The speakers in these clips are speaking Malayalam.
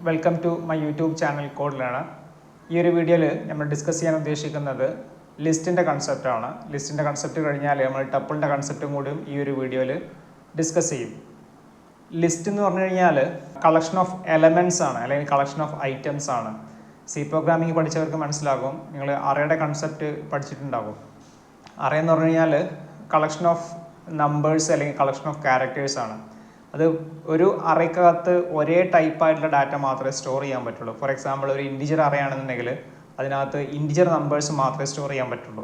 Welcome to my YouTube channel code learner. ഈ ഒരു വീഡിയോയിൽ നമ്മൾ ഡിസ്കസ് ചെയ്യാൻ ഉദ്ദേശിക്കുന്നത് ലിസ്റ്റിൻ്റെ കൺസെപ്റ്റാണ്. ലിസ്റ്റിൻ്റെ കൺസെപ്റ്റ് കഴിഞ്ഞാൽ നമ്മൾ ടപ്പിളിൻ്റെ കൺസെപ്റ്റും കൂടിയും ഈ ഒരു വീഡിയോയിൽ ഡിസ്കസ് ചെയ്യും. ലിസ്റ്റ് എന്ന് പറഞ്ഞു കഴിഞ്ഞാൽ കളക്ഷൻ ഓഫ് എലമെൻറ്റ്സ് ആണ്, അല്ലെങ്കിൽ കളക്ഷൻ ഓഫ് ഐറ്റംസ് ആണ്. സി പ്രോഗ്രാമിംഗ് പഠിച്ചവർക്ക് മനസ്സിലാകും, നിങ്ങൾ അറേയുടെ കൺസെപ്റ്റ് പഠിച്ചിട്ടുണ്ടാകും. അറേ എന്ന് പറഞ്ഞു കഴിഞ്ഞാൽ കളക്ഷൻ ഓഫ് നമ്പേഴ്സ് അല്ലെങ്കിൽ കളക്ഷൻ ഓഫ് ക്യാരക്ടേഴ്സ് ആണ്. അത് ഒരു അറേക്കകത്ത് ഒരേ ടൈപ്പായിട്ടുള്ള ഡാറ്റ മാത്രമേ സ്റ്റോർ ചെയ്യാൻ പറ്റുള്ളൂ. ഫോർ എക്സാമ്പിൾ, ഒരു ഇൻറ്റിജർ അറേ ആണെന്നുണ്ടെങ്കിൽ അതിനകത്ത് ഇൻറ്റിജർ നമ്പേഴ്സ് മാത്രമേ സ്റ്റോർ ചെയ്യാൻ പറ്റുള്ളൂ.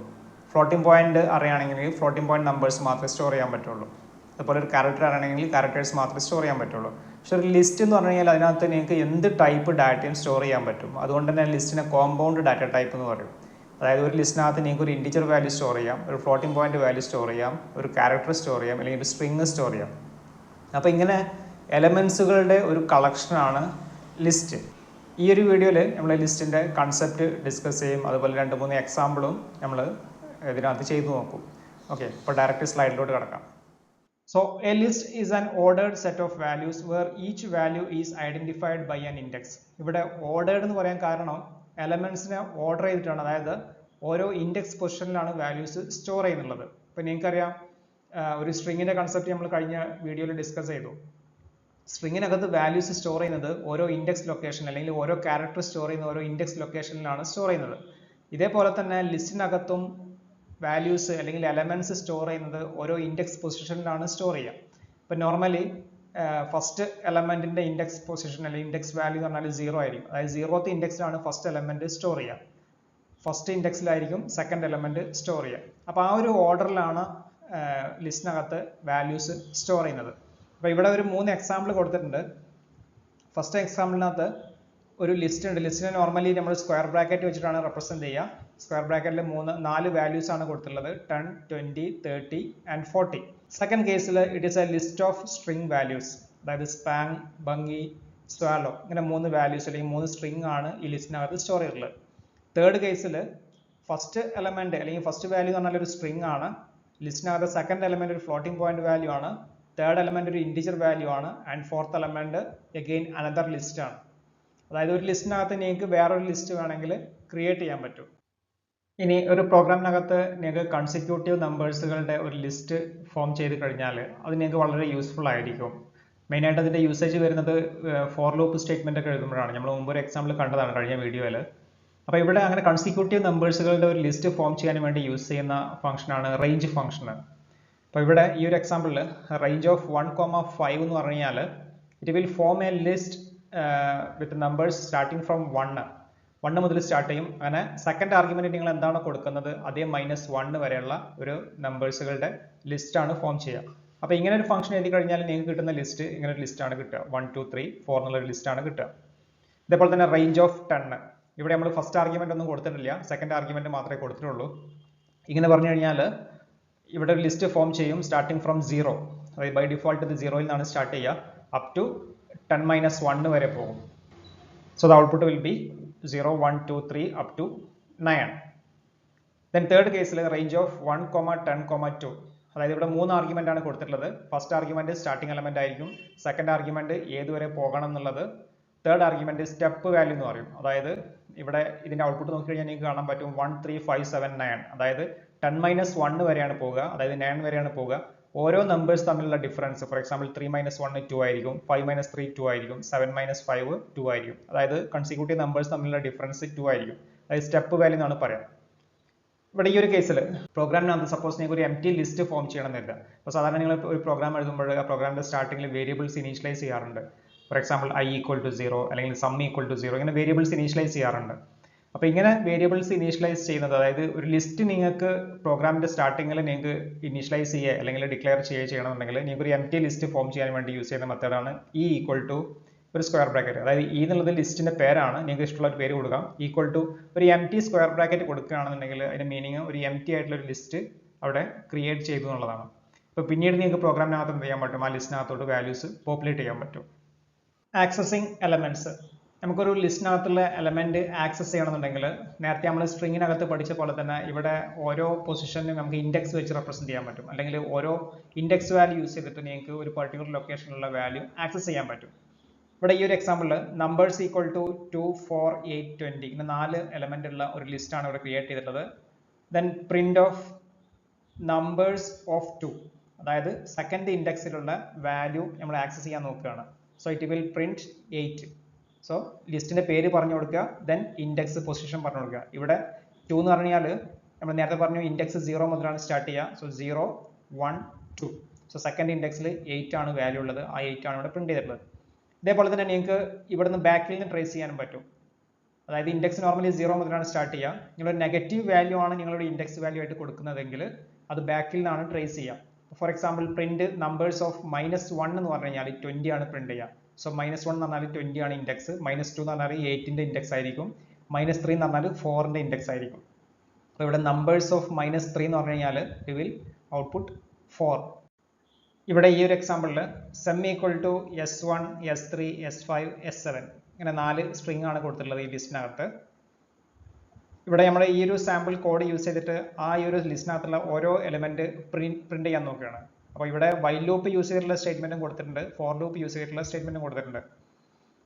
ഫ്ലോട്ടിംഗ് പോയിന്റ് അറേ ആണെങ്കിൽ ഫ്ലോട്ടിംഗ് പോയിന്റ് നമ്പേഴ്സ് മാത്രമേ സ്റ്റോർ ചെയ്യാൻ പറ്റുള്ളൂ. അതുപോലെ ഒരു ക്യാരക്ടർ ആണെങ്കിൽ ക്യാരക്ടേഴ്സ് മാത്രമേ സ്റ്റോർ ചെയ്യാൻ പറ്റുള്ളൂ. പക്ഷേ ഒരു ലിസ്റ്റ് എന്ന് പറഞ്ഞു കഴിഞ്ഞാൽ അതിനകത്ത് നിങ്ങൾക്ക് എന്ത് ടൈപ്പ് ഡാറ്റയും സ്റ്റോർ ചെയ്യാൻ പറ്റും. അതുകൊണ്ട് തന്നെ ലിസ്റ്റിനെ കോമ്പൗണ്ട് ഡാറ്റ ടൈപ്പ് എന്ന് പറയും. അതായത് ഒരു ലിസ്റ്റിനകത്ത് നിങ്ങൾക്ക് ഒരു ഇൻറ്റിജർ വാല്യൂ സ്റ്റോർ ചെയ്യാം, ഒരു ഫ്ലോട്ടിംഗ് പോയിന്റ് വാല്യൂ സ്റ്റോർ ചെയ്യാം, ഒരു ക്യാരക്ടർ സ്റ്റോർ ചെയ്യാം, അല്ലെങ്കിൽ ഒരു സ്ട്രിങ് സ്റ്റോർ ചെയ്യാം. അപ്പോൾ ഇങ്ങനെ എലമെൻസുകളുടെ ഒരു കളക്ഷനാണ് ലിസ്റ്റ്. ഈ ഒരു വീഡിയോയിൽ നമ്മൾ ലിസ്റ്റിൻ്റെ കൺസെപ്റ്റ് ഡിസ്കസ് ചെയ്യും. അതുപോലെ 2-3 എക്സാമ്പിളും നമ്മൾ ഇതിനകത്ത് ചെയ്തു നോക്കും. ഓക്കെ, ഇപ്പോൾ ഡയറക്റ്റ് സ്ലൈഡിലോട്ട് കിടക്കാം. So a list is an ordered set of values where each value is identified by an index. ഇവിടെ ഓർഡേർഡ് എന്ന് പറയാൻ കാരണം എലമെൻസിനെ ഓർഡർ ചെയ്തിട്ടാണ്, അതായത് ഓരോ ഇൻഡെക്സ് പൊസിഷനിലാണ് വാല്യൂസ് സ്റ്റോർ ചെയ്യുന്നുള്ളത്. ഇപ്പോൾ നിങ്ങൾക്കറിയാം, ഒരു സ്ട്രിങ്ങിൻ്റെ കൺസെപ്റ്റ് നമ്മൾ കഴിഞ്ഞ വീഡിയോയിൽ ഡിസ്കസ് ചെയ്തു. സ്ട്രിങ്ങിനകത്ത് വാല്യൂസ് സ്റ്റോർ ചെയ്യുന്നത് ഓരോ ഇൻഡെക്സ് ലൊക്കേഷൻ, അല്ലെങ്കിൽ ഓരോ ക്യാരക്ടർ സ്റ്റോർ ചെയ്യുന്ന ഓരോ ഇൻഡെക്സ് ലൊക്കേഷനിലാണ് സ്റ്റോർ ചെയ്യുന്നത്. ഇതേപോലെ തന്നെ ലിസ്റ്റിനകത്തും വാല്യൂസ് അല്ലെങ്കിൽ എലമെൻറ്റ്സ് സ്റ്റോർ ചെയ്യുന്നത് ഓരോ ഇൻഡെക്സ് പൊസിഷനിലാണ് സ്റ്റോർ ചെയ്യുക. ഇപ്പം നോർമലി ഫസ്റ്റ് എലമെൻറ്റിൻ്റെ ഇൻഡെക്സ് പൊസിഷൻ അല്ലെങ്കിൽ ഇൻഡെക്സ് വാല്യൂ എന്ന് പറഞ്ഞാൽ 0 ആയിരിക്കും. അതായത് 0th ഇൻഡെക്സിലാണ് ഫസ്റ്റ് എലമെൻറ്റ് സ്റ്റോർ ചെയ്യുക. ഫസ്റ്റ് ഇൻഡെക്സിലായിരിക്കും സെക്കൻഡ് എലമെൻറ്റ് സ്റ്റോർ ചെയ്യുക. അപ്പോൾ ആ ഒരു ഓർഡറിലാണ് ലിസ്റ്റിനകത്ത് വാല്യൂസ് സ്റ്റോർ ചെയ്യുന്നത്. അപ്പോൾ ഇവിടെ ഒരു 3 എക്സാമ്പിൾ കൊടുത്തിട്ടുണ്ട്. ഫസ്റ്റ് എക്സാമ്പിളിനകത്ത് ഒരു ലിസ്റ്റ് ഉണ്ട്. ലിസ്റ്റിനെ നോർമലി നമ്മൾ സ്ക്വയർ ബ്രാക്കറ്റ് വെച്ചിട്ടാണ് റെപ്രസെൻറ്റ് ചെയ്യുക. സ്ക്വയർ ബ്രാക്കറ്റിൽ 4 വാല്യൂസ് ആണ് കൊടുത്തിട്ടുള്ളത്: 10, 20, 30 ആൻഡ് 40. സെക്കൻഡ് കേസിൽ it is A list of string values, അതായത് സ്പാങ്, ബംഗി, സ്വാലോ, ഇങ്ങനെ 3 വാല്യൂസ് അല്ലെങ്കിൽ 3 സ്ട്രിങ് ആണ് ഈ ലിസ്റ്റിനകത്ത് സ്റ്റോർ ചെയ്തിട്ടുള്ളത്. തേർഡ് കേസിൽ ഫസ്റ്റ് എലമെൻറ്റ് അല്ലെങ്കിൽ ഫസ്റ്റ് വാല്യൂ എന്ന് പറഞ്ഞാൽ ഒരു സ്ട്രിങ് ആണ്. ലിസ്റ്റിനകത്ത് സെക്കൻഡ് എലമെൻറ്റ് ഒരു ഫ്ലോട്ടിംഗ് പോയിന്റ് വാല്യൂ ആണ്. തേർഡ് എലമെൻറ്റ് ഒരു ഇൻറ്റിജർ വാല്യൂ ആണ്. And fourth element again another list ആണ്. അതായത് ഒരു ലിസ്റ്റിനകത്ത് നിങ്ങൾക്ക് വേറൊരു ലിസ്റ്റ് വേണമെങ്കിൽ ക്രിയേറ്റ് ചെയ്യാൻ പറ്റും. ഇനി ഒരു പ്രോഗ്രാമിനകത്ത് നിങ്ങൾക്ക് കൺസിക്യൂട്ടീവ് നമ്പേഴ്സുകളുടെ ഒരു ലിസ്റ്റ് ഫോം ചെയ്ത് കഴിഞ്ഞാൽ അത് നിങ്ങൾക്ക് വളരെ യൂസ്ഫുൾ ആയിരിക്കും. മെയിനായിട്ട് അതിൻ്റെ യൂസേജ് വരുന്നത് ഫോർ ലൂപ്പ് സ്റ്റേറ്റ്മെൻ്റ് ഒക്കെ എഴുതുമ്പോഴാണ്. നമ്മൾ മുമ്പ് ഒരു എക്സാമ്പിൾ കണ്ടതാണ് കഴിഞ്ഞ വീഡിയോയിൽ. അപ്പോൾ ഇവിടെ അങ്ങനെ കൺസിക്യൂട്ടീവ് നമ്പേഴ്സുകളുടെ ഒരു ലിസ്റ്റ് ഫോം ചെയ്യാൻ വേണ്ടി യൂസ് ചെയ്യുന്ന ഫംഗ്ഷനാണ് റേഞ്ച് ഫംഗ്ഷൻ. അപ്പോൾ ഇവിടെ ഈ ഒരു എക്സാമ്പിളിൽ റേഞ്ച് ഓഫ് 1,5 എന്ന് പറഞ്ഞു കഴിഞ്ഞാൽ it will form A list with numbers starting from 1 മുതൽ സ്റ്റാർട്ട് ചെയ്യും. അങ്ങനെ സെക്കൻഡ് ആർഗ്യുമെന്റ് നിങ്ങൾ എന്താണോ കൊടുക്കുന്നത് അതേ -1 വരെയുള്ള ഒരു നമ്പേഴ്സുകളുടെ ലിസ്റ്റാണ് ഫോം ചെയ്യുക. അപ്പോൾ ഇങ്ങനെ ഒരു ഫംഗ്ഷൻ എഴുതി കഴിഞ്ഞാൽ നിങ്ങൾക്ക് കിട്ടുന്ന ലിസ്റ്റ് ഇങ്ങനെ ഒരു ലിസ്റ്റാണ് കിട്ടുക. 1, 2, 3, 4 എന്നുള്ളൊരു ലിസ്റ്റാണ് കിട്ടുക. ഇതേപോലെ തന്നെ റേഞ്ച് ഓഫ് 10, ഇവിടെ നമ്മൾ ഫസ്റ്റ് ആർഗ്യുമെന്റ് ഒന്നും കൊടുത്തിട്ടില്ല, സെക്കൻഡ് ആർഗ്യുമെന്റ് മാത്രമേ കൊടുത്തിട്ടുള്ളൂ. ഇങ്ങനെ പറഞ്ഞു കഴിഞ്ഞാൽ ഇവിടെ ഒരു ലിസ്റ്റ് ഫോം ചെയ്യും സ്റ്റാർട്ടിങ് ഫ്രം 0, അതായത് ബൈ ഡിഫോൾട്ട് ഇത് 0 നിന്നാണ് സ്റ്റാർട്ട് ചെയ്യുക, അപ് ടു 10 - 1 വരെ പോകും. So the output will be 0, 1, 2, 3 up to 9. Then third കേസിൽ റേഞ്ച് ഓഫ് 1, 10, 2, അതായത് ഇവിടെ 3 ആർഗ്യുമെന്റ് ആണ് കൊടുത്തിട്ടുള്ളത്. ഫസ്റ്റ് ആർഗ്യുമെന്റ് സ്റ്റാർട്ടിംഗ് എലമെന്റ് ആയിരിക്കും. സെക്കൻഡ് ആർഗ്യുമെന്റ് ഏതുവരെ പോകണം എന്നുള്ളത്. തേർഡ് ആർഗ്യുമെന്റ് സ്റ്റെപ്പ് വാല്യൂ എന്ന് പറയും. അതായത് ഇവിടെ ഇതിന്റെ ഔട്ട്പുട്ട് നോക്കിക്കഴിഞ്ഞാൽ നിങ്ങൾക്ക് കാണാൻ പറ്റും 1, 3, 5, 7, 9. അതായത് 10 - 1 വരെയാണ് പോവുക, അതായത് 9 വരെയാണ് പോവുക. ഓരോ നമ്പേഴ്സ് തമ്മിലുള്ള ഡിഫറൻസ്, ഫോർ എക്സാമ്പിൾ 3 - 1 2 ആയിരിക്കും, 5 - 3 2 ആയിരിക്കും, 7 - 5 2 ആയിരിക്കും. അതായത് കൺസിക്യൂട്ടീവ് നമ്പേഴ്സ് തമ്മിലുള്ള ഡിഫറൻസ് 2 ആയിരിക്കും. അതായത് സ്റ്റെപ്പ് വാല്യൂ എന്നാണ് പറയാം. ഇവിടെ ഈ ഒരു കേസിൽ പ്രോഗ്രാമിനകത്ത് സപ്പോസ് നിങ്ങൾക്ക് ഒരു എംപ്റ്റി ലിസ്റ്റ് ഫോം ചെയ്യണമെന്നില്ല. അപ്പോൾ സാധാരണ നിങ്ങൾ ഒരു പ്രോഗ്രാം എഴുതുമ്പോൾ ആ പ്രോഗ്രാമിന്റെ സ്റ്റാർട്ടിങ്ങിൽ വേരിയബിൾസ് ഇനീഷ്യലൈസ് ചെയ്യാറുണ്ട്. ഫോർ എക്സാമ്പിൾ i = 0 അല്ലെങ്കിൽ സം = 0, ഇങ്ങനെ വേരിയബിൾസ് ഇനീഷ്യലൈസ് ചെയ്യാറുണ്ട്. അപ്പോൾ ഇങ്ങനെ വേരിയബിൾസ് ഇനീഷ്യലൈസ് ചെയ്യുന്നത്, അതായത് ഒരു ലിസ്റ്റ് നിങ്ങൾക്ക് പ്രോഗ്രാമിന്റെ സ്റ്റാർട്ടിങ്ങിൽ നിങ്ങൾക്ക് ഇനീഷ്യലൈസ് ചെയ്യുക അല്ലെങ്കിൽ ഡിക്ലെയർ ചെയ്യണമെന്നുണ്ടെങ്കിൽ നിങ്ങൾക്ക് ഒരു എംപ്റ്റി ലിസ്റ്റ് ഫോം ചെയ്യാൻ വേണ്ടി യൂസ് ചെയ്യുന്ന മെത്തേഡാണ് e = ഒരു സ്ക്വയർ ബ്രാക്കറ്റ്. അതായത് e എന്നുള്ളത് ലിസ്റ്റിന്റെ പേരാണ്, നിങ്ങൾക്ക് ഇഷ്ടമുള്ള ഒരു പേര് കൊടുക്കാം. = ഒരു എംപ്റ്റി സ്ക്വയർ ബ്രാക്കറ്റ് കൊടുക്കുകയാണെന്നുണ്ടെങ്കിൽ അതിന്റെ മീനിങ് ഒരു എംപ്റ്റി ആയിട്ടുള്ള ഒരു ലിസ്റ്റ് അവിടെ ക്രിയേറ്റ് ചെയ്തു എന്നുള്ളതാണ്. അപ്പോൾ പിന്നീട് നിങ്ങൾക്ക് പ്രോഗ്രാമിനകത്ത് എന്ത് ചെയ്യാൻ പറ്റും, ആ ലിസ്റ്റിനകത്തോട്ട് വാല്യൂസ് പോപ്പുലേറ്റ് ചെയ്യാൻ പറ്റും. ആക്സസിങ് എലമെന്റ്സ്, നമുക്കൊരു ലിസ്റ്റിനകത്തുള്ള എലമെന്റ് ആക്സസ് ചെയ്യണമെന്നുണ്ടെങ്കിൽ നേരത്തെ നമ്മൾ സ്ട്രിങ്ങിനകത്ത് പഠിച്ച പോലെ തന്നെ ഇവിടെ ഓരോ പൊസിഷനും നമുക്ക് ഇൻഡെക്സ് വെച്ച് റെപ്രസെന്റ് ചെയ്യാൻ പറ്റും. അല്ലെങ്കിൽ ഓരോ ഇൻഡെക്സ് വാല്യൂ യൂസ് ചെയ്തിട്ട് നിങ്ങൾക്ക് ഒരു പർട്ടിക്കുലർ ലൊക്കേഷനിലുള്ള വാല്യൂ ആക്സസ് ചെയ്യാൻ പറ്റും. ഇവിടെ ഈ ഒരു എക്സാമ്പിളിൽ നമ്പേഴ്സ് ഈക്വൽ ടു 2, 4, 8, 20 ഇങ്ങനെ 4 എലമെന്റ് ഉള്ള ഒരു ലിസ്റ്റ് ആണ് ഇവിടെ ക്രിയേറ്റ് ചെയ്തിട്ടുള്ളത്. Then print of numbers of 2, അതായത് സെക്കൻഡ് ഇൻഡെക്സിലുള്ള വാല്യൂ നമ്മൾ ആക്സസ് ചെയ്യാൻ നോക്കുകയാണ്. So it will print 8. So ലിസ്റ്റിന്റെ പേര് പറഞ്ഞു കൊടുക്കുക, ദെൻ ഇൻഡെക്സ് പൊസിഷൻ പറഞ്ഞു കൊടുക്കുക. ഇവിടെ 2 എന്ന് പറഞ്ഞാൽ നമ്മൾ നേരത്തെ പറഞ്ഞു ഇൻഡെക്സ് 0 മുതലാണ് സ്റ്റാർട്ട് ചെയ്യുക. സോ 0, 1, 2. സോ സെക്കൻഡ് ഇൻഡെക്സിൽ 8 ആണ് വാല്യൂ ഉള്ളത്. ആ 8 ആണ് ഇവിടെ പ്രിന്റ് ചെയ്തിട്ടുള്ളത്. ഇതേപോലെ തന്നെ നിങ്ങൾക്ക് ഇവിടുന്ന് ബാക്കിൽ നിന്ന് ട്രേസ് ചെയ്യാനും പറ്റും. അതായത് ഇൻഡെക്സ് നോർമലി 0 മുതലാണ് സ്റ്റാർട്ട് ചെയ്യുക. നിങ്ങളൊരു നെഗറ്റീവ് വാല്യൂ ആണ് നിങ്ങളുടെ ഇൻഡെക്സ് വാല്യൂ ആയിട്ട് കൊടുക്കുന്നതെങ്കിൽ അത് ബാക്കിൽ നിന്നാണ് ട്രേസ് ചെയ്യുക. For example print numbers of -1 എന്ന് പറഞ്ഞു കഴിഞ്ഞാൽ 20 ആണ് പ്രിന്റ് ചെയ്യുക. സോ -1 എന്ന് പറഞ്ഞാൽ 20 ആണ് ഇൻഡെക്സ്, -2 എന്ന് പറഞ്ഞാൽ 8ന്റെ ഇൻഡെക്സ് ആയിരിക്കും, -3 എന്ന് പറഞ്ഞാൽ 4ന്റെ ഇൻഡെക്സ് ആയിരിക്കും. അപ്പോൾ ഇവിടെ നമ്പേഴ്സ് ഓഫ് -3 എന്ന് പറഞ്ഞു കഴിഞ്ഞാൽ ഇറ്റ് വിൽ ഔട്ട്പുട്ട് 4. ഇവിടെ ഈ ഒരു എക്സാമ്പിളിൽ some equal to S1, S3, S5, S7 ഇങ്ങനെ 4 സ്ട്രിംഗ് ആണ് കൊടുത്തിട്ടുള്ളത് ഈ ലിസ്റ്റിനകത്ത്. ഇവിടെ നമ്മൾ ഈ ഒരു സാമ്പിൾ കോഡ് യൂസ് ചെയ്തിട്ട് ആ ഈ ഒരു ലിസ്റ്റിനകത്തുള്ള ഓരോ എലമെന്റ് പ്രിന്റ് ചെയ്യാൻ നോക്കുകയാണ്. അപ്പോൾ ഇവിടെ വൈൽ ലൂപ്പ് യൂസ് ചെയ്തിട്ടുള്ള സ്റ്റേറ്റ്മെന്റും കൊടുത്തിട്ടുണ്ട്, ഫോർ ലൂപ്പ് യൂസ് ചെയ്തിട്ടുള്ള സ്റ്റേറ്റ്മെന്റും കൊടുത്തിട്ടുണ്ട്.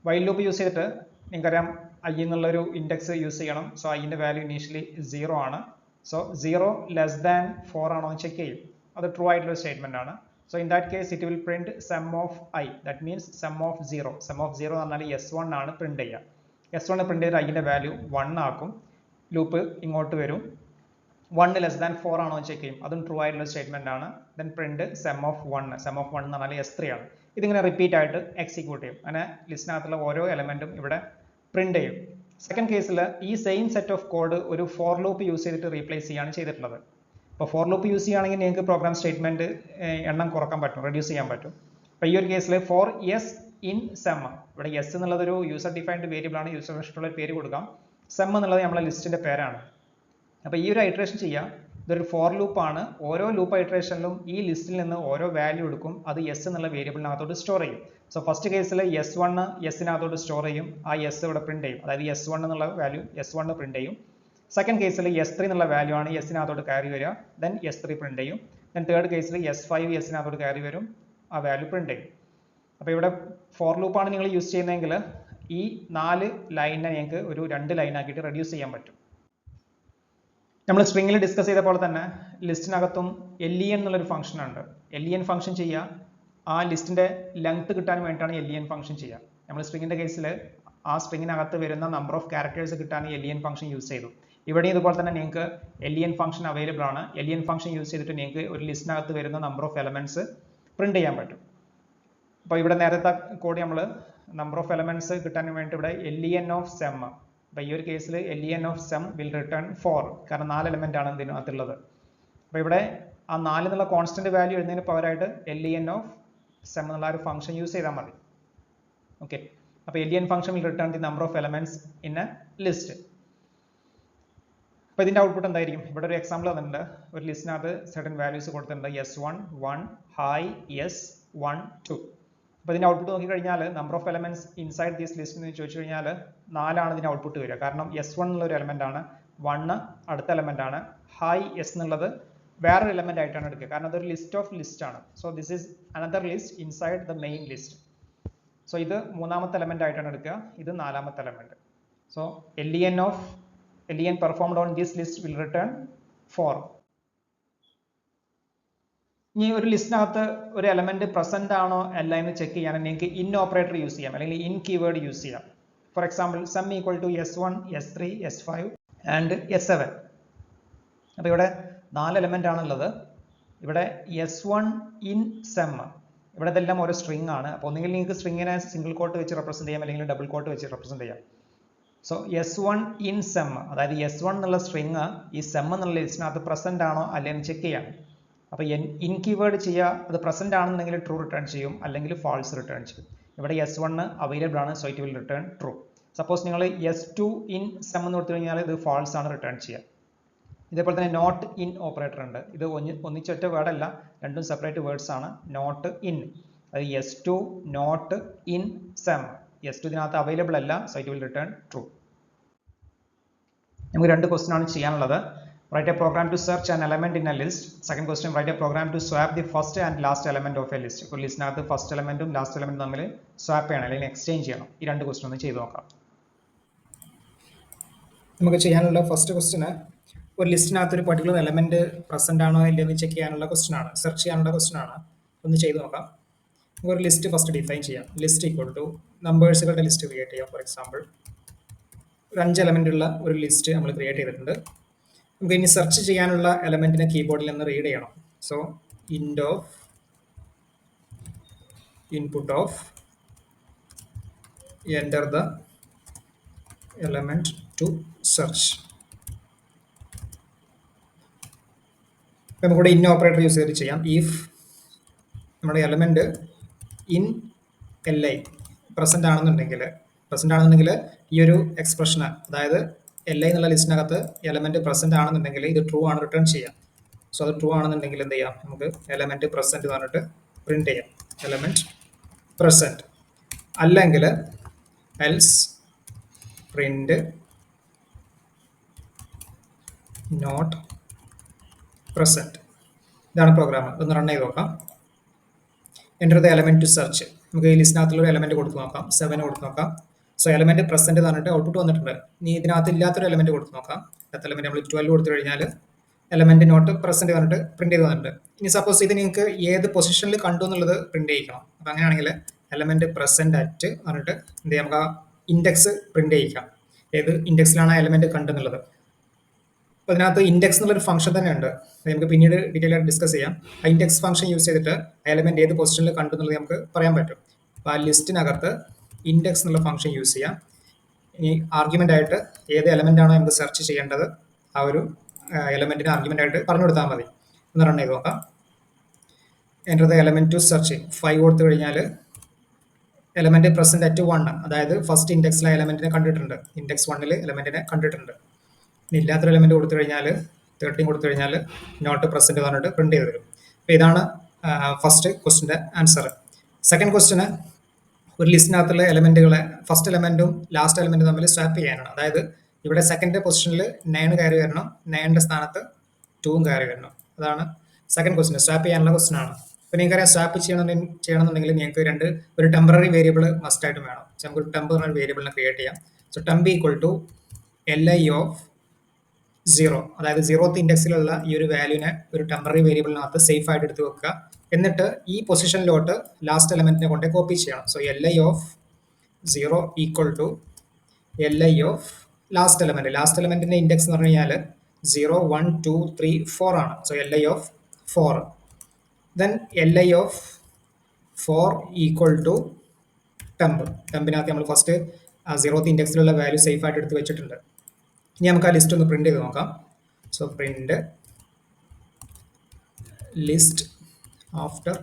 വൈൽ ലൂപ്പ് യൂസ് ചെയ്തിട്ട് നിങ്ങൾക്കറിയാം I എന്നുള്ളൊരു ഇൻഡെക്സ് യൂസ് ചെയ്യണം. സോ ഐൻ്റെ വാല്യൂ ഇനീഷ്യലി 0 ആണ്. സോ 0 ലെസ് ദാൻ 4 ആണോ എന്ന് ചെക്ക് ചെയ്യും. അത് ട്രൂ ആയിട്ടുള്ള സ്റ്റേറ്റ്മെന്റ് ആണ്. So in that case it will print sum of I, that means sum of 0. Sum of 0 എന്ന് പറഞ്ഞാൽ S1 ആണ് പ്രിന്റ് ചെയ്യുക. S1 പ്രിന്റ് ചെയ്ത് I ന്റെ വാല്യൂ 1 ആക്കും. ലൂപ്പ് ഇങ്ങോട്ട് വരും. 1 ലെസ് ദാൻ 4 ആണോ ചെക്ക് ചെയ്യും. അതും ട്രൂ ആയിട്ടുള്ള സ്റ്റേറ്റ്മെന്റ് ആണ്. Then print sum of 1. sum of 1 എന്ന് പറഞ്ഞാൽ S3 ആണ്. ഇതിങ്ങനെ റിപ്പീറ്റ് ആയിട്ട് എക്സിക്യൂട്ട് ചെയ്യും. അങ്ങനെ ലിസ്റ്റിനകത്തുള്ള ഓരോ എലമെന്റും ഇവിടെ പ്രിന്റ് ചെയ്യും. സെക്കൻഡ് കേസിൽ ഈ സെയിം സെറ്റ് ഓഫ് കോഡ് ഒരു ഫോർ ലൂപ്പ് യൂസ് ചെയ്തിട്ട് റീപ്ലേസ് ചെയ്യാണ് ചെയ്തിട്ടുള്ളത്. അപ്പോൾ ഫോർ ലൂപ്പ് യൂസ് ചെയ്യുകയാണെങ്കിൽ നിങ്ങൾക്ക് പ്രോഗ്രാം സ്റ്റേറ്റ്മെന്റ് എണ്ണം കുറക്കാൻ പറ്റും, റെഡ്യൂസ് ചെയ്യാൻ പറ്റും. അപ്പോൾ ഈ ഒരു കേസിൽ ഫോർ എസ് ഇൻ സം, ഇവിടെ എസ് എന്നുള്ളത് ഒരു യൂസർ ഡിഫൈൻഡ് വേരിയബിൾ ആണ്, യൂസർ ഇഷ്ടമുള്ള പേര് കൊടുക്കാം. സം എന്നുള്ളത് നമ്മളെ ലിസ്റ്റിന്റെ പേരാണ്. അപ്പോൾ ഈ ഒരു ഐട്രേഷൻ ചെയ്യാം. ഇതൊരു ഫോർ ലൂപ്പ് ആണ്. ഓരോ ലൂപ്പ് ഐട്രേഷനിലും ഈ ലിസ്റ്റിൽ നിന്ന് ഓരോ വാല്യൂ എടുക്കും, അത് എസ് എന്നുള്ള വേരിയബിളിനകത്തോട്ട് സ്റ്റോർ ചെയ്യും. സോ ഫസ്റ്റ് കേസിൽ S1 എസിനകത്തോട്ട് സ്റ്റോർ ചെയ്യും, ആ എസ് ഇവിടെ പ്രിന്റ് ചെയ്യും, അതായത് S1 എന്നുള്ള വാല്യൂ S1 പ്രിന്റ് ചെയ്യും. സെക്കൻഡ് കേസിൽ S3 എന്നുള്ള വാല്യൂ ആണ് എസിനകത്തോട്ട് കയറി വരിക, ദെൻ S3 പ്രിന്റ് ചെയ്യും. ദെൻ തേർഡ് കേസിൽ S5 എസിനകത്തോട്ട് കയറി വരും, ആ വാല്യൂ പ്രിന്റ് ചെയ്യും. അപ്പോൾ ഇവിടെ ഫോർ ലൂപ്പാണ് നിങ്ങൾ യൂസ് ചെയ്യുന്നതെങ്കിൽ ഈ 4 ലൈനിനെ നിങ്ങൾക്ക് ഒരു 2 ലൈനാക്കിയിട്ട് റെഡ്യൂസ് ചെയ്യാൻ പറ്റും. നമ്മൾ സ്ട്രിങ്ങിൽ ഡിസ്കസ് ചെയ്ത പോലെ തന്നെ ലിസ്റ്റിനകത്തും len എന്നുള്ളൊരു ഫംഗ്ഷൻ ഉണ്ട്. len ഫംഗ്ഷൻ ചെയ്യുക ആ ലിസ്റ്റിന്റെ ലെങ്ത് കിട്ടാൻ വേണ്ടിയിട്ടാണ് len ഫംഗ്ഷൻ ചെയ്യുക. നമ്മൾ സ്ട്രിങ്ങിന്റെ കേസിൽ ആ സ്ട്രിങ്ങിനകത്ത് വരുന്ന നമ്പർ ഓഫ് ക്യാരക്ടേഴ്സ് കിട്ടാൻ len ഫംഗ്ഷൻ യൂസ് ചെയ്തു. ഇവിടെ ഇതുപോലെ തന്നെ നിങ്ങൾക്ക് len ഫംഗ്ഷൻ അവൈലബിൾ ആണ്. len ഫംഗ്ഷൻ യൂസ് ചെയ്തിട്ട് നിങ്ങൾക്ക് ഒരു ലിസ്റ്റിനകത്ത് വരുന്ന നമ്പർ ഓഫ് എലമെന്റ്സ് പ്രിന്റ് ചെയ്യാൻ പറ്റും. അപ്പോൾ ഇവിടെ നേരത്തെ കോഡ് നമ്മൾ നമ്പർ ഓഫ് എലമെന്റ്സ് കിട്ടാൻ വേണ്ടി ഇവിടെ len ഓഫ് സം, അപ്പോൾ ഈ ഒരു കേസിൽ len of sum will return 4, കാരണം 4 എലമെന്റ് ആണ് ഇതിനകത്തുള്ളത്. അപ്പോൾ ഇവിടെ ആ 4 എന്നുള്ള കോൺസ്റ്റന്റ് വാല്യൂ എഴുതുന്നതിന് പകരമായിട്ട് len ഓഫ് സം എന്നുള്ള ഒരു ഫംഗ്ഷൻ യൂസ് ചെയ്താൽ മതി. ഓക്കെ, അപ്പോൾ len function will return the number of elements in a list. അപ്പോൾ ഇതിന്റെ ഔട്ട്പുട്ട് എന്തായിരിക്കും? ഇവിടെ ഒരു എക്സാമ്പിൾ തന്നിട്ടുണ്ട്. ഒരു ലിസ്റ്റിനകത്ത് സർട്ടൻ വാല്യൂസ് കൊടുത്തിട്ടുണ്ട്, S1, 1, high, S1, 2. അപ്പോൾ ഇതിന്റെ ഔട്ട്പുട്ട് നോക്കിക്കഴിഞ്ഞാൽ number of elements inside this list എന്ന് ചോദിച്ചു കഴിഞ്ഞാൽ 4 ആണ് ഇതിന്റെ ഔട്ട്പുട്ട് വരിക. കാരണം S1 എന്നുള്ള ഒരു എലമെന്റ് ആണ്, 1 അടുത്ത എലമെന്റ് ആണ്, high S എന്നുള്ളത് വേറൊരു എലമെന്റ് ആയിട്ടാണ് എടുക്കുക, കാരണം അതൊരു ലിസ്റ്റ് ഓഫ് ലിസ്റ്റ് ആണ്. So this is another list inside the main list. So ഇത് മൂന്നാമത്തെ എലമെന്റ് ആയിട്ടാണ് എടുക്കുക, ഇത് നാലാമത്തെ element. So len performed on this list will return 4. ഇനി ഒരു ലിസ്റ്റിനകത്ത് ഒരു എലമെന്റ് പ്രസന്റ് ആണോ അല്ല എന്ന് ചെക്ക് ചെയ്യാൻ നിങ്ങൾക്ക് ഇൻ ഓപ്പറേറ്റർ യൂസ് ചെയ്യാം, അല്ലെങ്കിൽ ഇൻ കീവേഡ് യൂസ് ചെയ്യാം. For example sum equal to S1, S3, S5 and S7. അപ്പോൾ ഇവിടെ 4 എലമെന്റ് ആണുള്ളത്. ഇവിടെ S1 ഇൻ സം, ഇവിടെ ഇതെല്ലാം ഓരോ സ്ട്രിംഗ് ആണ്. അപ്പോൾ ഒന്നുകിൽ നിങ്ങൾക്ക് സ്ട്രിങ്ങിനെ സിംഗിൾ കോട്ട് വെച്ച് റെപ്രസെന്റ് ചെയ്യാം, അല്ലെങ്കിൽ ഡബിൾ കോട്ട് വെച്ച് റെപ്രസെന്റ് ചെയ്യാം. സോ S1 ഇൻ സം, അതായത് S1 എന്നുള്ള സ്ട്രിങ് ഈ സം എന്നുള്ള ലിസ്റ്റിനകത്ത് പ്രസന്റ് ആണോ അല്ലെങ്കിൽ ചെക്ക് ചെയ്യാം. അപ്പോൾ ഇൻ കീവേഡ് ചെയ്യുക, അത് പ്രസന്റ് ആണെന്നുണ്ടെങ്കിൽ ട്രൂ റിട്ടേൺ ചെയ്യും, അല്ലെങ്കിൽ ഫാൾസ് റിട്ടേൺ ചെയ്യും. ഇവിടെ S1 അവൈലബിൾ ആണ്, so it will return true. Suppose നിങ്ങൾ S2 ഇൻ സം എന്ന് കൊടുത്തു കഴിഞ്ഞാൽ ഇത് ഫാൾസ് ആണ് റിട്ടേൺ ചെയ്യുക. ഇതേപോലെ തന്നെ നോട്ട് ഇൻ ഓപ്പറേറ്റർ ഉണ്ട്. ഇത് ഒന്നിച്ചൊറ്റ വേർഡ് അല്ല, രണ്ടും സെപ്പറേറ്റ് വേർഡ്സ് ആണ്. നോട്ട് ഇൻ, അത് S2 not in sum, S2 ഇതിനകത്ത് അവൈലബിൾ അല്ല, so it will return true. നമുക്ക് 2 ക്വസ്റ്റ്യൻ ആണ് ചെയ്യാനുള്ളത്. Write a program to search an element in a list. Second question, write a program to swap the first and last element of a list. ഇപ്പോൾ ലിസ്റ്റിനകത്ത് ഫസ്റ്റ് എലമെന്റും ലാസ്റ്റ് എലമെന്റും തമ്മിൽ സ്വാപ്പ് ചെയ്യണം അല്ലെങ്കിൽ എക്സ്ചേഞ്ച് ചെയ്യണം. ഈ രണ്ട് ക്വസ്റ്റൻ ഒന്ന് ചെയ്ത് നോക്കാം. നമുക്ക് ചെയ്യാനുള്ള ഫസ്റ്റ് ക്വസ്റ്റിന് ഒരു ലിസ്റ്റിനകത്ത് ഒരു പർട്ടിക്കുലർ എലമെന്റ് പ്രസന്റ് ആണോ ഇല്ലെന്ന് ചെക്ക് ചെയ്യാനുള്ള ക്വസ്റ്റൻ ആണ്, സെർച്ച് ചെയ്യാനുള്ള ക്വസ്റ്റൻ ആണ്. ഒന്ന് ചെയ്ത് നോക്കാം. നമുക്ക് ഒരു ലിസ്റ്റ് ഫസ്റ്റ് ഡിഫൈൻ ചെയ്യാം. ലിസ്റ്റ് ഈക്വൽ ടു നമ്പേഴ്സുകളുടെ ലിസ്റ്റ് ക്രിയേറ്റ് ചെയ്യാം. ഫോർ എക്സാമ്പിൾ ഒരു 5 എലമെന്റ് ഉള്ള ഒരു ലിസ്റ്റ് നമ്മൾ ക്രിയേറ്റ് ചെയ്തിട്ടുണ്ട്. നമുക്ക് ഇനി സെർച്ച് ചെയ്യാനുള്ള എലമെന്റിനെ കീബോർഡിൽ നിന്ന് റീഡ് ചെയ്യണം. So int of input of enter the element to search. നമുക്കിവിടെ ഇൻ ഓപ്പറേറ്റർ യൂസ് ചെയ്തിട്ട് ചെയ്യാം. ഇഫ് നമ്മുടെ എലമെന്റ് ഇൻ എൽ ഐ പ്രസന്റ് ആണെന്നുണ്ടെങ്കിൽ ഈ ഒരു എക്സ്പ്രഷന്, അതായത് എൽ ഐ എന്നുള്ള ലിസ്റ്റിനകത്ത് എലമെന്റ് പ്രസന്റ് ആണെന്നുണ്ടെങ്കിൽ ഇത് ട്രൂ ആണ് റിട്ടേൺ ചെയ്യാം. സോ അത് ട്രൂ ആണെന്നുണ്ടെങ്കിൽ എന്ത് ചെയ്യാം, നമുക്ക് എലമെന്റ് പ്രസന്റ് എന്ന് പറഞ്ഞിട്ട് പ്രിന്റ് ചെയ്യാം, എലമെന്റ് പ്രസന്റ്. അല്ലെങ്കിൽ എൽസ് പ്രിന്റ് നോട്ട് പ്രസന്റ്. ഇതാണ് പ്രോഗ്രാം. ഒന്ന് റൺ ചെയ്ത് നോക്കാം. Enter the element to search. നമുക്ക് ഈ ലിസ്റ്റിനകത്തുള്ള ഒരു എലമെന്റ് കൊടുത്ത് നോക്കാം. 7 കൊടുത്ത് നോക്കാം. സോ എലമെന്റ് പ്രസന്റ് എന്ന് പറഞ്ഞിട്ട് ഔട്ട്പുട്ട് വന്നിട്ടുണ്ട്. ഇനി ഇതിനകത്ത് ഇല്ലാത്തൊരു എലമെന്റ് കൊടുത്ത് നോക്കാം. അടുത്ത എലമെന്റ് നമ്മൾ 12 കൊടുത്തു കഴിഞ്ഞാൽ എലമെന്റ് നോട്ട് പ്രസന്റ് പറഞ്ഞിട്ട് പ്രിന്റ് ചെയ്ത് വന്നിട്ടുണ്ട്. ഇനി സപ്പോസ് ഇത് നിങ്ങൾക്ക് ഏത് പൊസിഷനിൽ കണ്ടു എന്നുള്ളത് പ്രിന്റ് ചെയ്യിക്കണം. അപ്പം അങ്ങനെയാണെങ്കിൽ എലമെന്റ് പ്രസന്റ് അറ്റ് പറഞ്ഞിട്ട് എന്ത് ചെയ്യാം, നമുക്ക് ആ ഇൻഡെക്സ് പ്രിന്റ് ചെയ്യിക്കാം, ഏത് ഇൻഡെക്സിലാണ് ആ എലമെന്റ് കണ്ടെന്നുള്ളത്. അപ്പോൾ അതിനകത്ത് ഇൻഡെക്സ് എന്നുള്ളൊരു ഫംഗ്ഷൻ തന്നെ ഉണ്ട്. നമുക്ക് പിന്നീട് ഡീറ്റെയിൽ ആയിട്ട് ഡിസ്കസ് ചെയ്യാം. ആ ഇൻഡെക്സ് ഫംഗ്ഷൻ യൂസ് ചെയ്തിട്ട് എലമെന്റ് ഏത് പൊസിഷനിൽ കണ്ടു എന്നുള്ളത് നമുക്ക് പറയാൻ പറ്റും. അപ്പോൾ ആ ലിസ്റ്റിനകത്ത് ഇൻഡെക്സ് എന്നുള്ള ഫംഗ്ഷൻ യൂസ് ചെയ്യാം. ഇനി ആർഗ്യുമെന്റ് ആയിട്ട് ഏത് എലമെന്റ് ആണോ നമുക്ക് സെർച്ച് ചെയ്യേണ്ടത് ആ ഒരു എലമെന്റിന് ആർഗ്യുമെന്റ് ആയിട്ട് പറഞ്ഞു കൊടുത്താൽ മതി. ഒന്ന് റൺ ചെയ്ത് നോക്കാം. Enter the element to search. 5 കൊടുത്തു കഴിഞ്ഞാൽ എലമെന്റ് പ്രസന്റ് അറ്റ് 1, അതായത് ഫസ്റ്റ് ഇൻഡെക്സിലെ എലമെന്റിനെ കണ്ടിട്ടുണ്ട്. ഇൻഡെക്സ് 1 എലമെന്റിനെ കണ്ടിട്ടുണ്ട്. ഇനി ഇല്ലാത്തൊരു എലമെന്റ് കൊടുത്തു കഴിഞ്ഞാൽ 13 കൊടുത്തു കഴിഞ്ഞാൽ നോട്ട് പ്രസന്റ് പറഞ്ഞിട്ട് പ്രിന്റ് ചെയ്ത് തരും. അപ്പോൾ ഇതാണ് ഫസ്റ്റ് ക്വസ്റ്റിൻ്റെ ആൻസർ. സെക്കൻഡ് ക്വസ്റ്റിന് ഒരു ലിസ്റ്റിനകത്തുള്ള എലമെന്റുകളെ ഫസ്റ്റ് എലമെന്റും ലാസ്റ്റ് എലമെന്റും തമ്മിൽ സ്വാപ്പ് ചെയ്യാനാണ്. അതായത് ഇവിടെ സെക്കൻഡ് പൊസിഷനിൽ 9 കയറി വരണം, 9ന്റെ സ്ഥാനത്ത് 2 കയറി വരണം. അതാണ് സെക്കൻഡ് ക്വസ്റ്റിന് സ്വാപ്പ് ചെയ്യാനുള്ള ക്വസ്റ്റൻ ആണ്. അപ്പോൾ നിങ്ങൾക്കറിയാം, സ്വാപ്പ് ചെയ്യണമെന്നുണ്ടെങ്കിൽ നിങ്ങൾക്ക് ഒരു ടെമ്പററി വേരിയബിൾ മസ്റ്റ് ആയിട്ടും വേണം. നമുക്ക് ഒരു ടെമ്പ് പറഞ്ഞ വേരിയബിളിനെ ക്രിയേറ്റ് ചെയ്യാം. So temp equal to LI of 0, അതായത് 0th ഇൻഡെക്സിലുള്ള ഈ ഒരു വാല്യൂനെ ഒരു ടെമ്പററി വേരിയബിളിനകത്ത് സേഫ് ആയിട്ട് എടുത്ത് വെക്കുക. എന്നിട്ട് ഈ പൊസിഷനിലോട്ട് ലാസ്റ്റ് എലമെന്റിനെ കൊണ്ട് കോപ്പി ചെയ്യണം. So LI of 0 equal to LI of last element. Last എലമെന്റിന്റെ ഇൻഡെക്സ് എന്ന് പറഞ്ഞു കഴിഞ്ഞാൽ 0, 1, 2, 3, 4 ആണ്. So LI of 4. Then LI of 4 equal to temp. ടെമ്പിനകത്ത് നമ്മൾ ഫസ്റ്റ് 0th ഇൻഡെക്സിലുള്ള വാല്യൂ സേഫ് ആയിട്ട് എടുത്ത് വെച്ചിട്ടുണ്ട്. ഇനി നമുക്ക് ആ ലിസ്റ്റ് ഒന്ന് പ്രിന്റ് ചെയ്ത് നോക്കാം. So print list after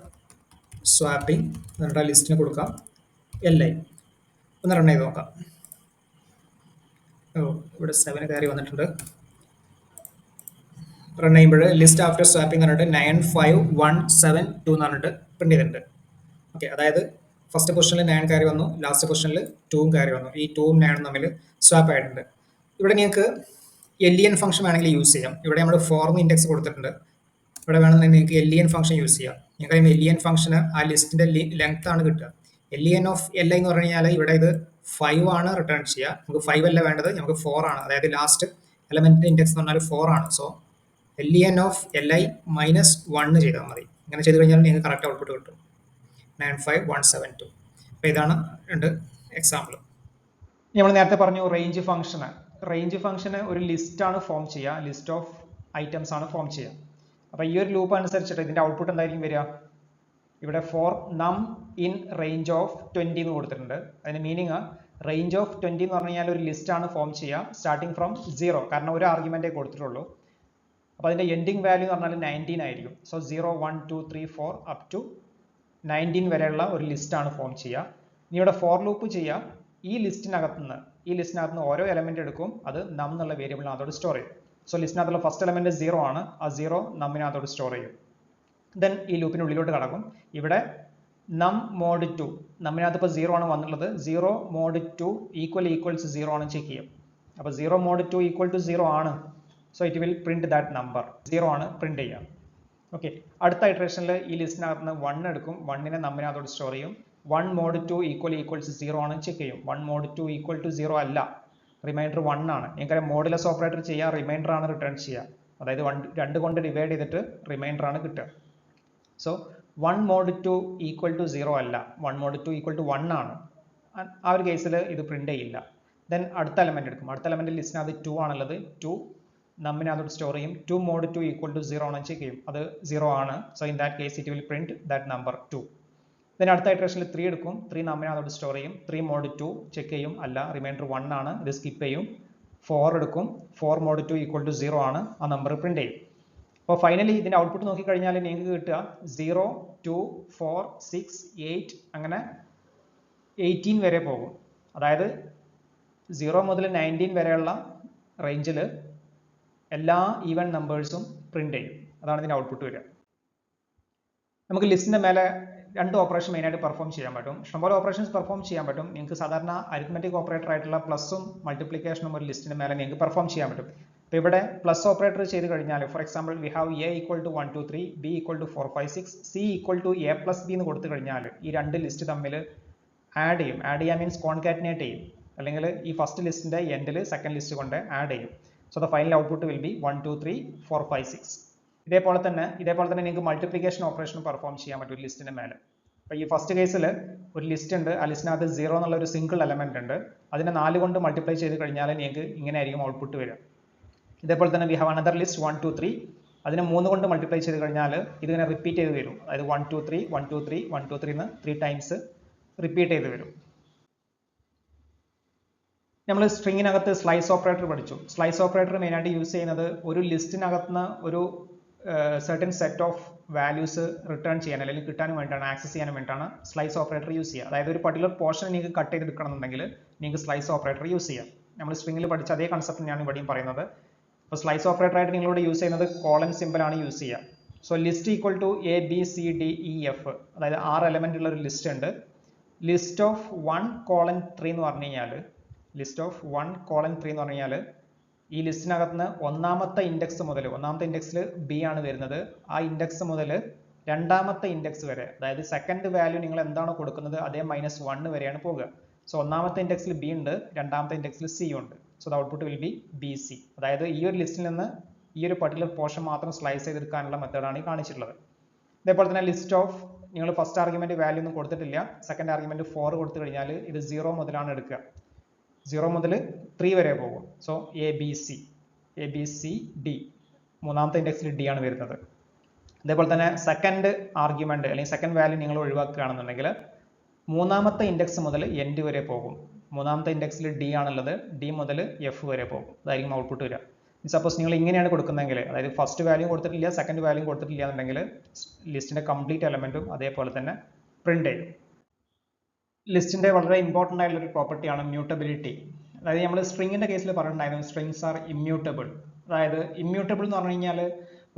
swapping എന്നിട്ട് ആ ലിസ്റ്റിന് കൊടുക്കാം LI. ഒന്ന് റൺ ചെയ്ത് നോക്കാം. ഇവിടെ 7 കയറി വന്നിട്ടുണ്ട്. റൺ ചെയ്യുമ്പോൾ ലിസ്റ്റ് ആഫ്റ്റർ സ്വാപ്പിംഗ് എന്ന് പറഞ്ഞിട്ട് 95172 എന്ന് പറഞ്ഞിട്ട് പ്രിന്റ് ചെയ്തിട്ടുണ്ട്. ഓക്കെ, അതായത് ഫസ്റ്റ് പൊസിഷനിൽ 9 കയറി വന്നു, ലാസ്റ്റ് പൊസിഷനിൽ 2 കയറി വന്നു. ഈ 2ഉം 9ഉം തമ്മിൽ സ്വാപ്പ് ആയിട്ടുണ്ട്. ഇവിടെ നിങ്ങൾക്ക് LEN ഫംഗ്ഷൻ വേണമെങ്കിൽ യൂസ് ചെയ്യാം. ഇവിടെ നമ്മൾ 4 ഇൻഡെക്സ് കൊടുത്തിട്ടുണ്ട്. ഇവിടെ വേണമെന്നുണ്ടെങ്കിൽ നിങ്ങൾക്ക് LEN ഫംഗ്ഷൻ യൂസ് ചെയ്യാം. നിങ്ങൾക്ക് LEN ഫംഗ്ഷന് ആ ലിസ്റ്റിന്റെ ലെങ്ത് ആണ് കിട്ടുക. LEN ഓഫ് LI എന്ന് പറഞ്ഞു കഴിഞ്ഞാൽ ഇവിടെ ഇത് 5 ആണ് റിട്ടേൺ ചെയ്യുക. നമുക്ക് 5 അല്ല വേണ്ടത്, നമുക്ക് 4 ആണ്. അതായത് ലാസ്റ്റ് എലമെന്റിന്റെ ഇൻഡെക്സ് എന്ന് പറഞ്ഞാൽ 4 ആണ്. സോ LEN ഓഫ് LI -1 ചെയ്താൽ മതി. ഇങ്ങനെ ചെയ്ത് കഴിഞ്ഞാൽ നിങ്ങൾക്ക് കറക്റ്റ് ഔട്ട്പുട്ട് കിട്ടും, 95172. അപ്പോൾ ഇതാണ് രണ്ട് എക്സാമ്പിൾ. നമ്മൾ നേരത്തെ പറഞ്ഞു റേഞ്ച് ഫംഗ്ഷന് ഒരു ലിസ്റ്റാണ് ഫോം ചെയ്യുക, ലിസ്റ്റ് ഓഫ് ഐറ്റംസ് ആണ് ഫോം ചെയ്യുക. അപ്പോൾ ഈ ഒരു ലൂപ്പ് അനുസരിച്ചിട്ട് ഇതിൻ്റെ ഔട്ട്പുട്ട് എന്തായിരിക്കും വരിക? ഇവിടെ ഫോർ നം ഇൻ റേഞ്ച് ഓഫ് 20 എന്ന് കൊടുത്തിട്ടുണ്ട്. അതിന് മീനിങ് റേഞ്ച് ഓഫ് 20 എന്ന് പറഞ്ഞു കഴിഞ്ഞാൽ ഒരു ലിസ്റ്റാണ് ഫോം ചെയ്യുക സ്റ്റാർട്ടിങ് ഫ്രം 0, കാരണം ഒരു ആർഗ്യുമെൻറ്റേ കൊടുത്തിട്ടുള്ളൂ. അപ്പോൾ അതിൻ്റെ എൻഡിങ് വാല്യൂ എന്ന് പറഞ്ഞാൽ 19 ആയിരിക്കും. സോ 0, 1, 2, 3, 4 അപ് ടു 19 വരെയുള്ള ഒരു ലിസ്റ്റാണ് ഫോം ചെയ്യുക. ഇനി ഇവിടെ ഫോർ ലൂപ്പ് ചെയ്യുക. ഈ ലിസ്റ്റിനകത്ത് നിന്ന് ഓരോ എലമെന്റ് എടുക്കും, അത് നം എന്നുള്ള വേരിയബിളിനകത്തോട് സ്റ്റോർ ചെയ്യും. സോ ലിസ്റ്റിനകത്തുള്ള ഫസ്റ്റ് എലമെന്റ് 0 ആണ്, ആ 0 നമ്മിനകത്തോട് സ്റ്റോർ ചെയ്യും. ദെൻ ഈ ലൂപ്പിനുള്ളിലോട്ട് കടക്കും. ഇവിടെ നം മോഡ് 2, നമ്മിനകത്ത് ഇപ്പോൾ 0 ആണ് വന്നുള്ളത്. 0 മോഡ് 2 ഈക്വൽസ് 0 ആണ് ചെക്ക് ചെയ്യും. അപ്പോൾ 0 മോഡ് 2 ഈക്വൽ ടു 0 ആണ്. So it will print that number. 0 ആണ് പ്രിന്റ് ചെയ്യുക. ഓക്കെ, അടുത്ത ഇറ്ററേഷനിൽ ഈ ലിസ്റ്റിനകത്ത് നിന്ന് 1 എടുക്കും, 1നെ നമ്മിനകത്തോട് സ്റ്റോർ ചെയ്യും. 1 mod 2 ഈക്വൽസ് 0 ആണ് ചെക്ക് ചെയ്യും. 1 mod 2 ഈക്വൽ ടു 0 അല്ല, റിമൈൻഡർ 1 ആണ്. എനിക്കറിയാം മോഡുലസ് ഓപ്പറേറ്റർ ചെയ്യാൻ റിമൈൻഡർ ആണ് റിട്ടേൺ ചെയ്യുക, അതായത് 2 കൊണ്ട് ഡിവൈഡ് ചെയ്തിട്ട് റിമൈൻഡർ ആണ് കിട്ടുക. സോ 1 mod 2 ഈക്വൽ ടു 0 അല്ല, 1 mod 2 ഈക്വൽ ടു 1 ആണ്. ആ ഒരു കേസിൽ ഇത് പ്രിന്റ് ചെയ്യില്ല. ദെൻ അടുത്ത എലമെന്റ് എടുക്കും. അടുത്ത എലമെന്റ് ലിസ്റ്റിനകത്ത് 2 ആണുള്ളത്. 2 നമ്മിനകത്തോട് സ്റ്റോർ ചെയ്യും. 2 mod 2 ഈക്വൽ ടു 0 ആണ് ചെക്ക് ചെയ്യും. അത് 0 ആണ്. So in that case it will print that number 2. Then അടുത്ത ഇറ്ററേഷനിൽ 3 എടുക്കും. 3 നമ്മിനകത്തോട് സ്റ്റോർ ചെയ്യും. 3 mod 2 ചെക്ക് ചെയ്യും, അല്ല, റിമൈൻഡർ 1 ആണ്, ഇത് സ്കിപ്പ് ചെയ്യും. 4 എടുക്കും. 4 mod 2 ഈക്വൽ ടു 0 ആണ്, ആ നമ്പർ പ്രിന്റ് ചെയ്യും. അപ്പോൾ ഫൈനലി ഇതിന്റെ ഔട്ട്പുട്ട് നോക്കിക്കഴിഞ്ഞാൽ നിങ്ങൾക്ക് കിട്ടുക 0, 2, 4, 6, 8 അങ്ങനെ 18 വരെ പോകും. അതായത് 0 മുതൽ 19 വരെയുള്ള റേഞ്ചിൽ എല്ലാ ഈവൻ നമ്പേഴ്സും പ്രിന്റ് ചെയ്യും. അതാണ് ഇതിന്റെ ഔട്ട്പുട്ട് വരിക. നമുക്ക് ലിസ്റ്റിന്റെ മേലെ 2 ഓപ്പറേഷൻ മെയിനായിട്ട് പെർഫോം ചെയ്യാൻ പറ്റും. ഇഷ്ടംപോലെ ഓപ്പറേഷൻസ് പെർഫോം ചെയ്യാൻ പറ്റും. നിങ്ങൾക്ക് സാധാരണ അരിത്മെറ്റിക് ഓപ്പറേറ്റർ ആയിട്ടുള്ള പ്ലസും മൾട്ടിപ്ലിക്കേഷനും ഒരു ലിസ്റ്റിന്റെ മേലെ നിങ്ങൾക്ക് പെർഫോം ചെയ്യാൻ പറ്റും. അപ്പോൾ ഇവിടെ പ്ലസ് ഓപ്പറേറ്റർ ചെയ്ത് കഴിഞ്ഞാൽ, for example we have A equal to 1 2 3, B equal to 4 5 6, C equal to A plus B എന്ന് കൊടുത്തു കഴിഞ്ഞാൽ ഈ 2 ലിസ്റ്റ് തമ്മിൽ ആഡ് ചെയ്യും. ആഡ് ചെയ്യാൻ മീൻസ് കോൺകാറ്റിനേറ്റ് ചെയ്യും, അല്ലെങ്കിൽ ഈ ഫസ്റ്റ് ലിസ്റ്റിന്റെ എൻഡിൽ സെക്കൻഡ് ലിസ്റ്റ് കൊണ്ട് ആഡ് ചെയ്യും. So the final output will be 1 2 3 4 5 6. ഇതേപോലെ തന്നെ നിങ്ങൾക്ക് മൾട്ടിപ്ലിക്കേഷൻ ഓപ്പറേഷൻ പെർഫോം ചെയ്യാൻ പറ്റും ലിസ്റ്റിന്റെ മേലെ. അപ്പോൾ ഈ ഫസ്റ്റ് കേസിൽ ഒരു ലിസ്റ്റ് ഉണ്ട്, ആ ലിസ്റ്റിനകത്ത് 0 എന്നുള്ള ഒരു സിംഗിൾ എലമെന്റ് ഉണ്ട്. അതിനെ 4 കൊണ്ട് മൾട്ടിപ്ലൈ ചെയ്ത് കഴിഞ്ഞാൽ നിങ്ങൾക്ക് ഇങ്ങനെ ആയിരിക്കും ഔട്ട്പുട്ട് വരിക. ഇതേപോലെ തന്നെ വി ഹാവ് അനദർ ലിസ്റ്റ് 1 2 3, അതിനെ 3 കൊണ്ട് മൾട്ടിപ്ലൈ ചെയ്ത് കഴിഞ്ഞാൽ ഇതിങ്ങനെ റിപ്പീറ്റ് ചെയ്ത് വരും. അതായത് 1 2 3 1 2 3 1 2 3 എന്ന് 3 ടൈംസ് റിപ്പീറ്റ് ചെയ്ത് വരും. നമ്മൾ സ്ട്രിങ്ങിനകത്ത് സ്ലൈസ് ഓപ്പറേറ്റർ പഠിച്ചു. സ്ലൈസ് ഓപ്പറേറ്റർ മെയിനായിട്ട് യൂസ് ചെയ്യുന്നത് ഒരു ലിസ്റ്റിനകത്തുനിന്ന് ഒരു certain set of values return ചെയ്യാൻ അല്ലെങ്കിൽ കിട്ടാനും വേണ്ടിയിട്ടാണ്, ആക്സസ് ചെയ്യാനും വേണ്ടിയിട്ടാണ് സ്ലൈസ് ഓപ്പറേറ്റർ യൂസ് ചെയ്യുക. അതായത് ഒരു പർട്ടിക്കുലർ പോർഷൻ നിങ്ങൾക്ക് കട്ട് ചെയ്തെടുക്കണമെന്നുണ്ടെങ്കിൽ നിങ്ങൾക്ക് സ്ലൈസ് ഓപ്പറേറ്റർ യൂസ് ചെയ്യാം. നമ്മൾ സ്ട്രിങ്ങിൽ പഠിച്ച അതേ കൺസെപ്റ്റ് ഞാൻ ഇവിടെയും പറയുന്നത്. അപ്പോൾ സ്ലൈസ് ഓപ്പറേറ്റർ ആയിട്ട് നിങ്ങളോട് യൂസ് ചെയ്യുന്നത് കോളൻ സിമ്പിൾ ആണ് യൂസ് ചെയ്യുക. So list equal to A B C D E F, അതായത് 6 എലമെന്റ് ഉള്ള ഒരു ലിസ്റ്റ് ഉണ്ട്. ലിസ്റ്റ് ഓഫ് 1 കോളൻ 3 എന്ന് പറഞ്ഞു കഴിഞ്ഞാൽ, ലിസ്റ്റ് ഓഫ് 1 കോളൻ 3 എന്ന് പറഞ്ഞു കഴിഞ്ഞാൽ ഈ ലിസ്റ്റിനകത്ത് നിന്ന് ഒന്നാമത്തെ ഇൻഡെക്സ് മുതൽ, ഒന്നാമത്തെ ഇൻഡെക്സിൽ ബി ആണ് വരുന്നത്, ആ ഇൻഡെക്സ് മുതൽ രണ്ടാമത്തെ ഇൻഡെക്സ് വരെ, അതായത് സെക്കൻഡ് വാല്യൂ നിങ്ങൾ എന്താണോ കൊടുക്കുന്നത് അതേ -1 വരെയാണ് പോകുക. സോ ഒന്നാമത്തെ ഇൻഡെക്സിൽ ബി ഉണ്ട്, രണ്ടാമത്തെ ഇൻഡെക്സിൽ സി ഉണ്ട്. So the output will B B C. അതായത് ഈ ഒരു ലിസ്റ്റിൽ നിന്ന് ഈ ഒരു പർട്ടിക്കുലർ പോർഷൻ മാത്രം സ്ലൈസ് ചെയ്തെടുക്കാനുള്ള മെത്തേഡാണ് ഈ കാണിച്ചിട്ടുള്ളത്. ഇതേപോലെ തന്നെ ലിസ്റ്റ് ഓഫ്, നിങ്ങൾ ഫസ്റ്റ് ആർഗ്യുമെന്റ് വാല്യൂ ഒന്നും കൊടുത്തിട്ടില്ല, സെക്കൻഡ് ആർഗ്യുമെന്റ് 4 കൊടുത്തു കഴിഞ്ഞാൽ ഇത് 0 മുതലാണ് എടുക്കുക. 0 മുതൽ 3 വരെ പോകും. So A B C D, മൂന്നാമത്തെ ഇൻഡെക്സിൽ ഡി ആണ് വരുന്നത്. ഇതേപോലെ തന്നെ സെക്കൻഡ് ആർഗ്യുമെന്റ് അല്ലെങ്കിൽ സെക്കൻഡ് വാല്യൂ നിങ്ങൾ ഒഴിവാക്കുകയാണെന്നുണ്ടെങ്കിൽ മൂന്നാമത്തെ ഇൻഡെക്സ് മുതൽ എൻഡ് വരെ പോകും. മൂന്നാമത്തെ ഇൻഡെക്സിൽ ഡി ആണുള്ളത്, ഡി മുതൽ എഫ് വരെ പോകും. അതായിരിക്കും ഔട്ട്പുട്ട് വരിക. സപ്പോസ് നിങ്ങൾ ഇങ്ങനെയാണ് കൊടുക്കുന്നതെങ്കിൽ, അതായത് ഫസ്റ്റ് വാല്യൂ കൊടുത്തിട്ടില്ല, സെക്കൻഡ് വാല്യൂ കൊടുത്തിട്ടില്ല എന്നുണ്ടെങ്കിൽ ലിസ്റ്റിന്റെ കംപ്ലീറ്റ് എലമെന്റും അതേപോലെ തന്നെ പ്രിന്റ് ചെയ്യും. ലിസ്റ്റിന്റെ വളരെ ഇമ്പോർട്ടൻ്റ് ആയിട്ടുള്ള ഒരു പ്രോപ്പർട്ടിയാണ് മ്യൂട്ടബിലിറ്റി. അതായത് നമ്മൾ സ്ട്രിങ്ങിന്റെ കേസിൽ പറഞ്ഞിട്ടുണ്ടായിരുന്നു സ്ട്രിങ്സ് ആർ ഇമ്മ്യൂട്ടബിൾ. അതായത് ഇമ്മ്യൂട്ടബിൾ എന്ന് പറഞ്ഞു കഴിഞ്ഞാൽ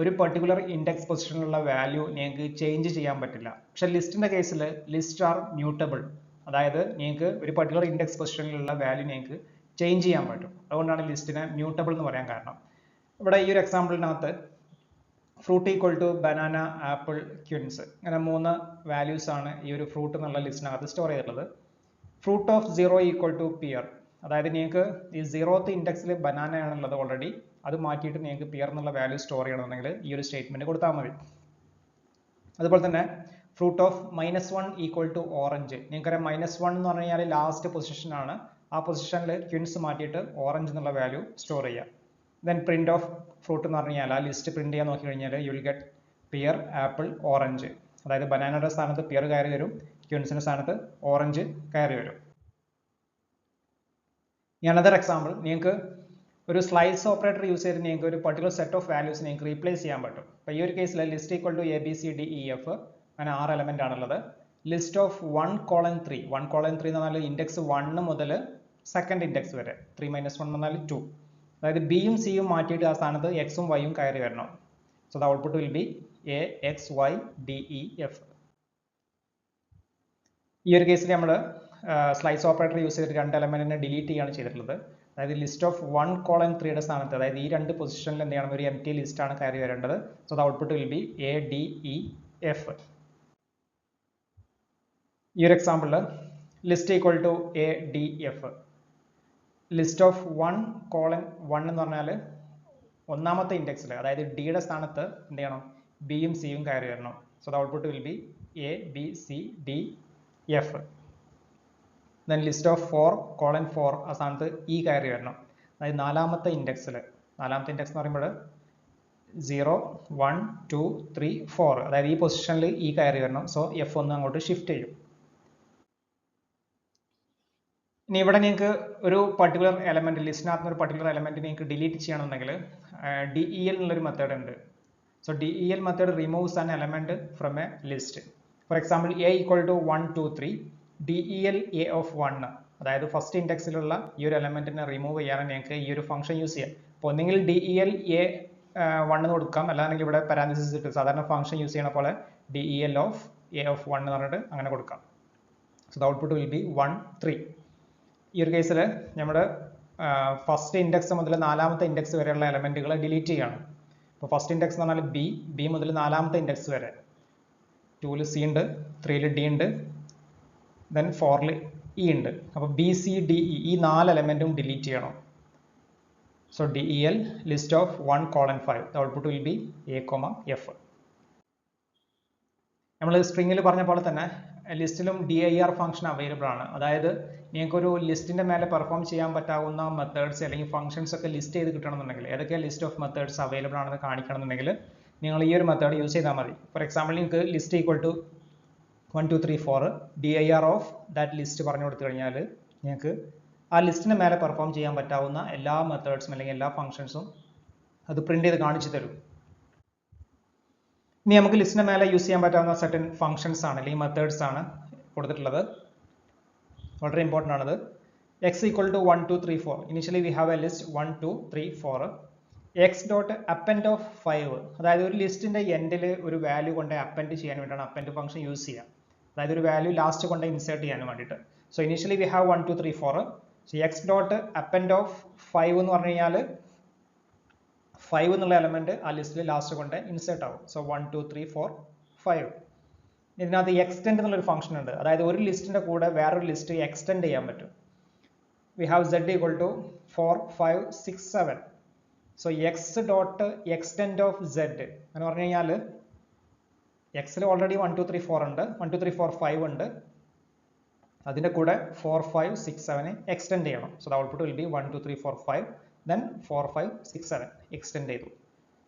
ഒരു പെർട്ടിക്കുലർ ഇൻഡെക്സ് പൊസിഷനിലുള്ള വാല്യൂ നിങ്ങൾക്ക് ചേഞ്ച് ചെയ്യാൻ പറ്റില്ല. പക്ഷെ ലിസ്റ്റിന്റെ കേസിൽ ലിസ്റ്റ് ആർ മ്യൂട്ടബിൾ. അതായത് നിങ്ങൾക്ക് ഒരു പെർട്ടിക്കുലർ ഇൻഡെക്സ് പൊസിഷനിലുള്ള വാല്യൂ നിങ്ങൾക്ക് ചേഞ്ച് ചെയ്യാൻ പറ്റും. അതുകൊണ്ടാണ് ലിസ്റ്റിനെ മ്യൂട്ടബിൾ എന്ന് പറയാൻ കാരണം. ഇവിടെ ഈ ഒരു എക്സാമ്പിളിനകത്ത് fruit equal to banana, apple, quince, ഇങ്ങനെ 3 വാല്യൂസ് ആണ് ഈ ഒരു ഫ്രൂട്ട് എന്നുള്ള ലിസ്റ്റിനകത്ത് സ്റ്റോർ ചെയ്തിട്ടുള്ളത്. Fruit of 0 equal to pear, അതായത് നിങ്ങൾക്ക് ഈ 0th ഇൻഡെക്സിൽ ബനാന ആണുള്ളത് ഓൾറെഡി, അത് മാറ്റിയിട്ട് നിങ്ങൾക്ക് പിയർ എന്നുള്ള വാല്യൂ സ്റ്റോർ ചെയ്യണമെന്നുണ്ടെങ്കിൽ ഈ ഒരു സ്റ്റേറ്റ്മെന്റ് കൊടുത്താൽ മതി. അതുപോലെ തന്നെ fruit of -1 equal to orange, നിങ്ങൾക്കറിയാം -1 എന്ന് പറഞ്ഞു കഴിഞ്ഞാൽ ലാസ്റ്റ് പൊസിഷൻ ആണ്. ആ പൊസിഷനിൽ ക്വിൻസ് മാറ്റിയിട്ട് ഓറഞ്ച് എന്നുള്ള വാല്യൂ സ്റ്റോർ ചെയ്യുക. ദെൻ പ്രിന്റ് ഓഫ് ഫ്രൂട്ട് എന്ന് പറഞ്ഞു കഴിഞ്ഞാൽ ആ ലിസ്റ്റ് പ്രിന്റ് ചെയ്യാൻ നോക്കി കഴിഞ്ഞാൽ you will get pear, apple, orange. അതായത് ബനാനയുടെ സ്ഥാനത്ത് പിയർ കയറി വരും, ക്വിൻസിന്റെ സ്ഥാനത്ത് ഓറഞ്ച് കയറി വരും. അനദർ എക്സാമ്പിൾ, നിങ്ങൾക്ക് ഒരു സ്ലൈസ് ഓപ്പറേറ്റർ യൂസ് ചെയ്ത് നിങ്ങൾക്ക് ഒരു പർട്ടിക്കുലർ സെറ്റ് ഓഫ് വാല്യൂസ് നിങ്ങൾക്ക് റീപ്ലേസ് ചെയ്യാൻ പറ്റും. അപ്പോൾ ഈ ഒരു കേസിൽ list equal to A B C D E F, അങ്ങനെ 6 എലമെന്റ് ആണുള്ളത്. ലിസ്റ്റ് ഓഫ് 1 കോളൻ 3, 1 കോളൻ 3 എന്ന് പറഞ്ഞാൽ ഇൻഡെക്സ് 1 മുതൽ സെക്കൻഡ് ഇൻഡെക്സ് വരെ, 3 - 1 എന്ന് പറഞ്ഞാൽ 2. അതായത് ബിയും സിയും മാറ്റിയിട്ട് ആ സ്ഥാനത്ത് എക്സും വൈയും കയറി വരണം. So the output will be A X Y D E F. ഈ ഒരു കേസിൽ നമ്മൾ സ്ലൈസ് ഓപ്പറേറ്റർ യൂസ് ചെയ്തിട്ട് 2 എലമെന്റിനെ ഡിലീറ്റ് ചെയ്യാണ് ചെയ്തിട്ടുള്ളത്. അതായത് ലിസ്റ്റ് ഓഫ് 1:3 സ്ഥാനത്ത്, അതായത് ഈ രണ്ട് പൊസിഷനിൽ എന്ത് ചെയ്യണം, ഒരു എം ടി ലിസ്റ്റ് ആണ് കയറി വരേണ്ടത്. So the output will be A D E F. ഈ ഒരു എക്സാമ്പിളിൽ list equal to A D F. List of 1:1 എന്ന് പറഞ്ഞാൽ ഒന്നാമത്തെ ഇൻഡെക്സിൽ, അതായത് ഡിയുടെ സ്ഥാനത്ത് എന്ത് ചെയ്യണം, ബിയും സിയും കയറി വരണം. So the output will be A B C D F. Then list of 4:4 ആ സ്ഥാനത്ത് ഇ കയറി വരണം. അതായത് നാലാമത്തെ ഇൻഡെക്സിൽ, നാലാമത്തെ ഇൻഡെക്സ് എന്ന് പറയുമ്പോൾ 0 1 2 3 4, അതായത് ഈ പൊസിഷനിൽ ഇ കയറി വരണം. സോ എഫ് ഒന്ന് അങ്ങോട്ട് ഷിഫ്റ്റ് ചെയ്യും. ഇനി ഇവിടെ നിങ്ങൾക്ക് ഒരു പർട്ടിക്കുലർ എലമെന്റ്, ലിസ്റ്റിനകത്ത് ഒരു പർട്ടിക്കുലർ എലമെന്റ് നിങ്ങൾക്ക് ഡിലീറ്റ് ചെയ്യണമെന്നുണ്ടെങ്കിൽ DEL എന്നുള്ളൊരു മെത്തേഡ് ഉണ്ട്. So DEL method removes an element from a list. For example A equal to 1 2 3 DEL A of 1, അതായത് ഫസ്റ്റ് ഇൻഡെക്സിലുള്ള ഈ ഒരു എലമെന്റിനെ റിമൂവ് ചെയ്യാൻ നിങ്ങൾക്ക് ഈ ഒരു ഫംഗ്ഷൻ യൂസ് ചെയ്യാം. അപ്പോൾ ഒന്നെങ്കിൽ DEL എ 1 എന്ന് കൊടുക്കാം, അല്ലാതെങ്കിൽ ഇവിടെ പാരാന്തസിസ് ഇട്ട് സാധാരണ ഫംഗ്ഷൻ യൂസ് ചെയ്യണ പോലെ DEL ഓഫ് എ ഓഫ് 1 എന്ന് പറഞ്ഞിട്ട് അങ്ങനെ കൊടുക്കാം. So the output will be 1 3. ഈ ഒരു കേസിൽ നമ്മുടെ ഫസ്റ്റ് ഇൻഡെക്സ് മുതൽ നാലാമത്തെ ഇൻഡെക്സ് വരെയുള്ള എലമെന്റുകളെ ഡിലീറ്റ് ചെയ്യണം. അപ്പോൾ ഫസ്റ്റ് ഇൻഡെക്സ് എന്ന് പറഞ്ഞാൽ ബി മുതൽ നാലാമത്തെ ഇൻഡെക്സ് വരെ, 2ൽ സി ഉണ്ട്, 3ൽ ഡി ഉണ്ട്, ദെൻ 4ൽ ഇ ഉണ്ട്. അപ്പോൾ ബി സി ഡി ഇ ഈ 4 എലമെന്റും ഡിലീറ്റ് ചെയ്യണം. So DEL list of 1:5. The output will be A F. നമ്മൾ സ്ട്രിങ്ങിൽ പറഞ്ഞ പോലെ തന്നെ ലിസ്റ്റിലും DIR ഫംഗ്ഷൻ അവൈലബിൾ ആണ്. അതായത് നിങ്ങൾക്കൊരു ലിസ്റ്റിന്റെ മേലെ പെർഫോം ചെയ്യാൻ പറ്റാവുന്ന മെത്തേഡ്സ് അല്ലെങ്കിൽ ഫംഗ്ഷൻസ് ഒക്കെ ലിസ്റ്റ് ചെയ്ത് കിട്ടണമെന്നുണ്ടെങ്കിൽ, ഏതൊക്കെ ലിസ്റ്റ് ഓഫ് മെത്തേഡ്സ് അവൈലബിൾ ആണെന്ന് കാണിക്കണമെന്നുണ്ടെങ്കിൽ നിങ്ങൾ ഈ ഒരു മെത്തേഡ് യൂസ് ചെയ്താൽ മതി. ഫോർ എക്സാമ്പിൾ നിങ്ങൾക്ക് list equal to 1 2 3 4 DIR of that list പറഞ്ഞു കൊടുത്തു കഴിഞ്ഞാൽ നിങ്ങൾക്ക് ആ ലിസ്റ്റിന് മേലെ പെർഫോം ചെയ്യാൻ പറ്റാവുന്ന എല്ലാ മെത്തേഡ്സും അല്ലെങ്കിൽ എല്ലാ ഫംഗ്ഷൻസും അത് പ്രിന്റ് ചെയ്ത് കാണിച്ചു തരും. ഇനി നമുക്ക് ലിസ്റ്റിന് മേലെ യൂസ് ചെയ്യാൻ പറ്റാവുന്ന സർട്ടൻ ഫംഗ്ഷൻസ് ആണ് അല്ലെങ്കിൽ മെത്തേഡ്സ് ആണ് കൊടുത്തിട്ടുള്ളത്. വളരെ ഇമ്പോർട്ടൻ്റ് ആണത്. X equal to 1 2 3 4. Initially we have a list 1 2 3 4. X dot append of 5, അതായത് ഒരു ലിസ്റ്റിന്റെ എൻഡിൽ ഒരു വാല്യൂ കൊണ്ട് അപ്പൻഡ് ചെയ്യാൻ വേണ്ടിയാണ് അപ്പൻഡ് ഫംഗ്ഷൻ യൂസ് ചെയ്യുക. അതായത് ഒരു വാല്യൂ ലാസ്റ്റ് കൊണ്ട് ഇൻസേർട്ട് ചെയ്യാൻ വേണ്ടിയിട്ട്. So initially we have 1 2 3 4. So X dot append of 5 എന്ന് പറഞ്ഞു കഴിഞ്ഞാൽ 5 എന്നുള്ള എലമെന്റ് ആ ലിസ്റ്റിൽ ലാസ്റ്റ് കൊണ്ട് ഇൻസേർട്ട് ആവും. സോ 1 2 3 4 5. ഇതിനകത്ത് എക്സ്റ്റെൻഡ് എന്നുള്ളൊരു ഫംഗ്ഷൻ ഉണ്ട്. അതായത് ഒരു ലിസ്റ്റിന്റെ കൂടെ വേറൊരു ലിസ്റ്റ് എക്സ്റ്റെൻഡ് ചെയ്യാൻ പറ്റും. We have z equal to 4 5 6 7. So X dot extend of z എന്ന് പറഞ്ഞു കഴിഞ്ഞാൽ എക്സിൽ ഓൾറെഡി 1 2 3 4 ഉണ്ട്, 1 2 3 4 5 ഉണ്ട്, അതിന്റെ കൂടെ 4 5 6 7 എക്സ്റ്റെൻഡ് ചെയ്യണം. So the output will be 1 2 3 4 5, then 4 5 6 7 extend ചെയ്തു.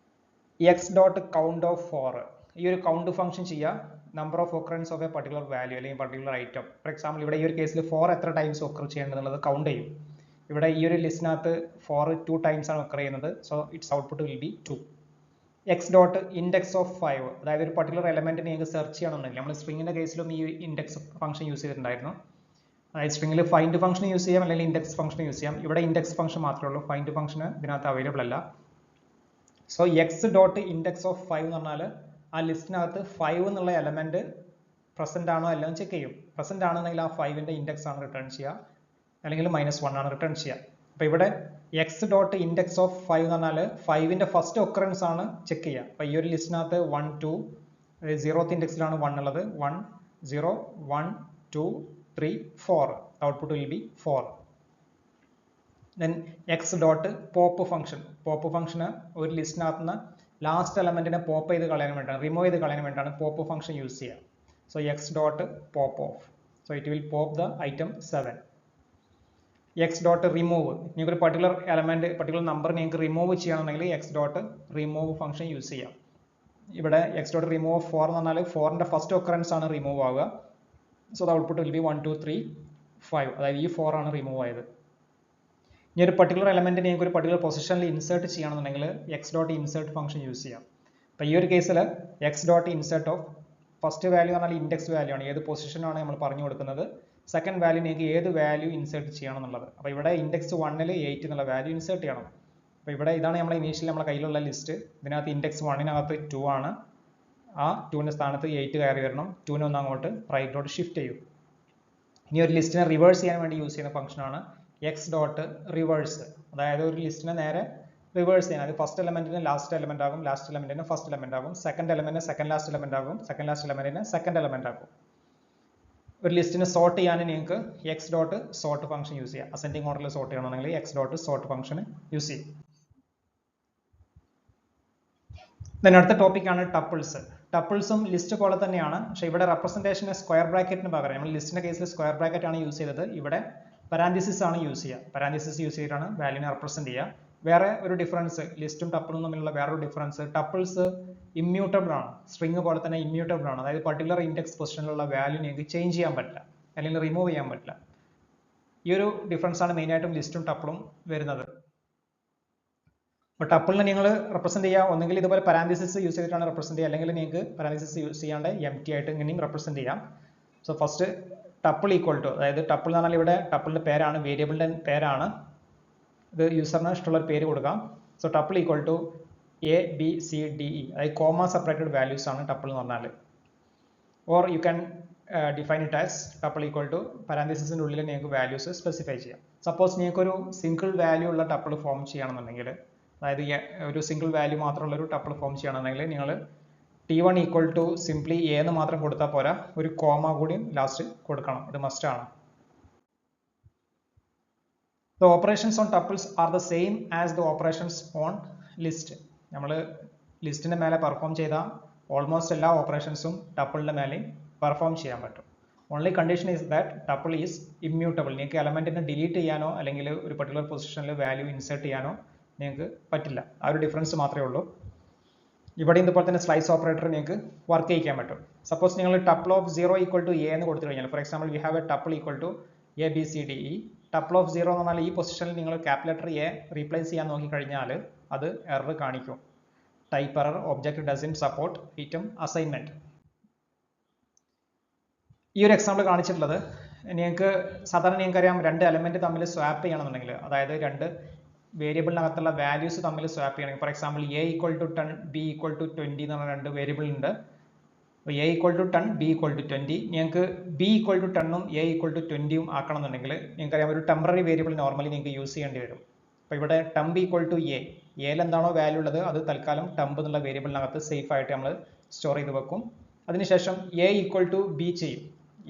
എക്സ് ഡോട്ട് കൗണ്ട് ഓഫ് 4, ഈ ഒരു കൗണ്ട് ഫംഗ്ഷൻ ചെയ്യുക number of occurrence of A particular value അല്ലെങ്കിൽ പർട്ടിക്കുലർ ഐറ്റം. ഫോർ എക്സാമ്പിൾ ഇവിടെ ഈ ഒരു കേസിൽ 4 എത്ര ടൈംസ് ഒക്കർ ചെയ്യേണ്ടതുള്ളത് കൗണ്ട് ചെയ്യും. ഇവിടെ ഈ ഒരു ലിസ്റ്റിനകത്ത് 4 2 ടൈംസ് ആണ് ഒക്കർ ചെയ്യുന്നത്. So it's output will B 2. X dot index of 5, അതായത് ഒരു പർട്ടിക്കുലർ എലമെന്റ് നിങ്ങൾക്ക് സെർച്ച് ചെയ്യണമെന്നുണ്ടെങ്കിൽ നമ്മൾ സ്ട്രിങ്ങിന്റെ കേസിലും ഈ ഇൻഡെക്സ് ഫംഗ്ഷൻ യൂസ് ചെയ്തിട്ടുണ്ടായിരുന്നു. അതായത് സ്ട്രിങ്ങിൽ ഫൈൻഡ് ഫംഗ്ഷൻ യൂസ് ചെയ്യാം അല്ലെങ്കിൽ ഇൻഡെക്സ് ഫംഗ്ഷൻ യൂസ് ചെയ്യാം. ഇവിടെ ഇൻഡെക്സ് ഫംഗ്ഷൻ മാത്രമേ ഉള്ളൂ, ഫൈൻഡ് ഫംഗ്ഷൻ ഇതിനകത്ത് അവൈലബിൾ അല്ല. So X dot index of 5 എന്ന് പറഞ്ഞാൽ ആ ലിസ്റ്റിനകത്ത് 5 എന്നുള്ള എലമെന്റ് പ്രസന്റ് ആണോ എല്ലാം ചെക്ക് ചെയ്യും. പ്രസന്റ് ആണെന്നെങ്കിൽ ആ 5ന്റെ ഇൻഡെക്സ് ആണ് റിട്ടേൺ ചെയ്യുക, അല്ലെങ്കിൽ -1 ആണ് റിട്ടേൺ ചെയ്യുക. അപ്പോൾ ഇവിടെ എക്സ് ഡോട്ട് ഇൻഡെക്സ് ഓഫ് 5 എന്ന് പറഞ്ഞാൽ 5ന്റെ ഫസ്റ്റ് ഒക്കറൻസ് ആണ് ചെക്ക് ചെയ്യുക. അപ്പോൾ ഈ ഒരു ലിസ്റ്റിനകത്ത് 1 2 0th ഇൻഡെക്സിലാണ് 1 ഉള്ളത്, 1 0 1 2 3 4. Output will be 4. Then X dot pop function. Pop ഫംഗ്ഷന് ഒരു ലിസ്റ്റിനകത്ത് നിന്ന് ലാസ്റ്റ് എലമെന്റിനെ പോപ്പ് ചെയ്ത് കളയാൻ വേണ്ടിയാണ്, റിമൂവ് ചെയ്ത് കളയാൻ വേണ്ടിയാണ് പോപ്പ് ഫംഗ്ഷൻ യൂസ് ചെയ്യുക. So X dot pop of, so it will pop the item 7. X dot remove, നിങ്ങൾക്ക് ഒരു പർട്ടിക്കുലർ എലമെന്റ് പർട്ടിക്കുലർ നമ്പർ നിങ്ങൾക്ക് റിമൂവ് ചെയ്യണമെങ്കിൽ X dot remove function use ചെയ്യാം. ഇവിടെ എക്സ് ഡോട്ട് റിമൂവ് 4 എന്ന് പറഞ്ഞാൽ 4ന്റെ ഫസ്റ്റ് ഒക്കറൻസ് ആണ് റിമൂവ് ആവുക. So the output will be 1 2 3 5, അതായത് ഈ 4 ആണ് റിമൂവ് ആയത്. ഇനി ഒരു പർട്ടിക്കുലർ എലമെന്റ് നിങ്ങൾക്ക് ഒരു പർട്ടിക്കുലർ പൊസിഷനിൽ ഇൻസേർട്ട് ചെയ്യണമെന്നുണ്ടെങ്കിൽ X dot insert function use ചെയ്യാം. അപ്പോൾ ഈ ഒരു കേസിൽ X dot insert of first value എന്ന് പറഞ്ഞാൽ ഇൻഡെക്സ് വാല്യൂ ആണ്, ഏത് പൊസിഷനാണ് നമ്മൾ പറഞ്ഞു കൊടുക്കുന്നത്. സെക്കൻഡ് വാല്യൂ നിങ്ങൾക്ക് ഏത് വാല്യൂ ഇൻസേർട്ട് ചെയ്യണം എന്നുള്ളത്. അപ്പോൾ ഇവിടെ ഇൻഡെക്സ് 1ൽ 8 എന്നുള്ള വാല്യൂ ഇൻസേർട്ട് ചെയ്യണം. അപ്പോൾ ഇവിടെ ഇതാണ് നമ്മുടെ ഇനീഷ്യലി നമ്മുടെ കയ്യിലുള്ള ലിസ്റ്റ്. ഇതിനകത്ത് ഇൻഡെക്സ് 1നകത്ത് 2 ആണ്, ആ 2ന്റെ സ്ഥാനത്ത് 8 കയറി വരണം. 2നെ ഒന്ന് അങ്ങോട്ട് റൈറ്റിലോട്ട് ഷിഫ്റ്റ് ചെയ്യും. ഇനി ഒരു ലിസ്റ്റിനെ റിവേഴ്സ് ചെയ്യാൻ വേണ്ടി യൂസ് ചെയ്യുന്ന ഫംഗ്ഷനാണ് എക്സ് ഡോട്ട് റിവേഴ്സ്, അതായത് ഒരു ലിസ്റ്റിനെ നേരെ റിവേഴ്സ് ചെയ്യാൻ. അത് ഫസ്റ്റ് എലമെന്റിന് ലാസ്റ്റ് എലമെന്റ് ആകും, ലാസ്റ്റ് എലമെന്റിന് ഫസ്റ്റ് എലമെന്റ് ആകും, സെക്കൻഡ് എലമെന്റിന് സെക്കൻഡ് ലാസ്റ്റ് എലമെന്റ് ആകും, സെക്കൻഡ് ലാസ്റ്റ് എലമെന്റിന് സെക്കൻഡ് എലമെന്റ് ആകും. ഒരു ലിസ്റ്റിനെ സോർട്ട് ചെയ്യാൻ നിങ്ങൾക്ക് X dot sort function use ചെയ്യാം. അസെൻഡിങ് ഓർഡറിൽ സോർട്ട് ചെയ്യണമെങ്കിൽ X dot sort function use ചെയ്യും. അടുത്ത ടോപ്പിക്കാണ് ടപ്പിൾസ്. ടപ്പിൾസും ലിസ്റ്റ് പോലെ തന്നെയാണ്, പക്ഷെ ഇവിടെ റെപ്രസെന്റേഷന് സ്ക്വയർ ബ്രാക്കറ്റിന് പകരം നമ്മൾ ലിസ്റ്റിന്റെ കേസിൽ സ്ക്വയർ ബ്രാക്കറ്റ് ആണ് യൂസ് ചെയ്തത്. ഇവിടെ പരാൻതീസിസ് ആണ് യൂസ് ചെയ്യുക. പരാൻതീസിസ് യൂസ് ചെയ്തിട്ടാണ് വാല്യൂനെ റെപ്രസെന്റ് ചെയ്യുക. വേറെ ഒരു ഡിഫറൻസ്, ലിസ്റ്റും ടപ്പിളും തമ്മിലുള്ള വേറൊരു ഡിഫറൻസ്, ടപ്പിൾസ് ഇമ്മ്യൂട്ടബിൾ ആണ്. സ്ട്രിങ് പോലെ തന്നെ ഇമ്മ്യൂട്ടബിൾ ആണ്. അതായത് പർട്ടിക്കുലർ ഇൻഡെക്സ് പൊസിഷനിലുള്ള വാല്യൂ നിങ്ങൾക്ക് ചേഞ്ച് ചെയ്യാൻ പറ്റില്ല, അല്ലെങ്കിൽ റിമൂവ് ചെയ്യാൻ പറ്റില്ല. ഈ ഒരു ഡിഫറൻസ് ആണ് മെയിനായിട്ടും ലിസ്റ്റും ടപ്പിളും വരുന്നത്. അപ്പോൾ ടപ്പിളിനെ നിങ്ങൾ റെപ്രസെന്റ് ചെയ്യുക ഒന്നെങ്കിൽ ഇതുപോലെ പരാൻതീസിസ് യൂസ് ചെയ്തിട്ടാണ് റെപ്രസെന്റ് ചെയ്യുക, അല്ലെങ്കിൽ നിങ്ങൾക്ക് പരാൻതീസിസ് യൂസ് ചെയ്യാണ്ട് എം ടി ആയിട്ട് ഇങ്ങനെയും റെപ്രസെന്റ് ചെയ്യാം. So first tuple equal to, അതായത് ടപ്പിൾ എന്ന് പറഞ്ഞാൽ ഇവിടെ ടപ്പിളിന്റെ പേരാണ്, വേരിയബിളിന്റെ പേരാണ്. ഇത് യൂസറിന് ഇഷ്ടമുള്ള ഒരു പേര് കൊടുക്കാം. So tuple equal to ABCDE, അതായത് കോമ സെപ്പറേറ്റഡ് വാല്യൂസ് ആണ് ടപ്പിൾ എന്ന് പറഞ്ഞാൽ. Or you can define it as tuple equal to പരാൻതീസിസിന്റെ ഉള്ളിൽ നിങ്ങൾക്ക് വാല്യൂസ് സ്പെസിഫൈ ചെയ്യാം. സപ്പോസ് നിങ്ങൾക്ക് ഒരു സിംഗിൾ വാല്യൂ ഉള്ള ടപ്പിൾ ഫോം ചെയ്യണമെന്നുണ്ടെങ്കിൽ, അതായത് ഒരു സിംഗിൾ വാല്യൂ മാത്രമുള്ള ഒരു ടപ്പിൾ ഫോം ചെയ്യണമെന്നുണ്ടെങ്കിൽ നിങ്ങൾ T1 equal to simply A എന്ന് മാത്രം കൊടുത്താൽ പോരാ, ഒരു കോമ കൂടി ലാസ്റ്റ് കൊടുക്കണം. ഇത് മസ്റ്റ് ആണ്. The operations on tuples are the same as the operations on list. നമ്മൾ ലിസ്റ്റിന്റെ മേലെ പെർഫോം ചെയ്ത ഓൾമോസ്റ്റ് എല്ലാ ഓപ്പറേഷൻസും ടപ്പിളിന്റെ മേലെയും പെർഫോം ചെയ്യാൻ പറ്റും. Only condition is that tuple is immutable. നിങ്ങൾക്ക് എലമെന്റിനെ ഡിലീറ്റ് ചെയ്യാനോ അല്ലെങ്കിൽ ഒരു പർട്ടിക്കുലർ പൊസിഷനിൽ വാല്യൂ ഇൻസേർട്ട് ചെയ്യാനോ നിങ്ങൾക്ക് പറ്റില്ല. ആ ഒരു ഡിഫറൻസ് മാത്രമേ ഉള്ളൂ. ഇവിടെ ഇതുപോലെ തന്നെ സ്ലൈസ് ഓപ്പറേറ്റർ നിങ്ങൾക്ക് വർക്ക് ചെയ്യിക്കാൻ പറ്റും. സപ്പോസ് നിങ്ങൾ tuple of 0 equal to A എന്ന് കൊടുത്തു കഴിഞ്ഞാൽ, for example we have a tuple equal to ABCDE, tuple of 0 എന്ന് പറഞ്ഞാൽ ഈ പൊസിഷനിൽ നിങ്ങൾ ക്യാപിറ്റൽ എ റീപ്ലേസ് ചെയ്യാൻ നോക്കിക്കഴിഞ്ഞാൽ അത് എറർ കാണിക്കും. Type error, object doesn't support item assignment. ഈ ഒരു എക്സാമ്പിൾ കാണിച്ചിട്ടുള്ളത് നിങ്ങൾക്ക് സാധാരണ നിങ്ങൾക്കറിയാം, രണ്ട് എലമെന്റ് തമ്മിൽ സ്വാപ്പ് ചെയ്യണമെന്നുണ്ടെങ്കിൽ, അതായത് രണ്ട് വേരിയബിളിനകത്തുള്ള വാല്യൂസ് തമ്മിൽ സ്വാപ്പ് ചെയ്യണമെങ്കിൽ, for example A equal to 10 B equal to 20 എന്ന് പറഞ്ഞ രണ്ട് വേരിയബിൾ ഉണ്ട്. അപ്പോൾ A equal to 10 B equal to 20, നിങ്ങൾക്ക് B ഈക്വൽ ടു 10ഉം A ഈക്വൽ ടു 20ഉം ആക്കണമെന്നുണ്ടെങ്കിൽ നിങ്ങൾക്കറിയാം ഒരു ടെമ്പററി വേരിയബിൾ നോർമലി നിങ്ങൾക്ക് യൂസ് ചെയ്യേണ്ടി വരും. അപ്പോൾ ഇവിടെ temp ഈക്വൽ ടു A, എയിൽ എന്താണോ വാല്യൂ ഉള്ളത് അത് തൽക്കാലം temp എന്നുള്ള വേരിയബിളിനകത്ത് സേഫ് ആയിട്ട് നമ്മൾ സ്റ്റോർ ചെയ്ത് വെക്കും. അതിനുശേഷം A ഈക്വൽ ടു B ചെയ്യും.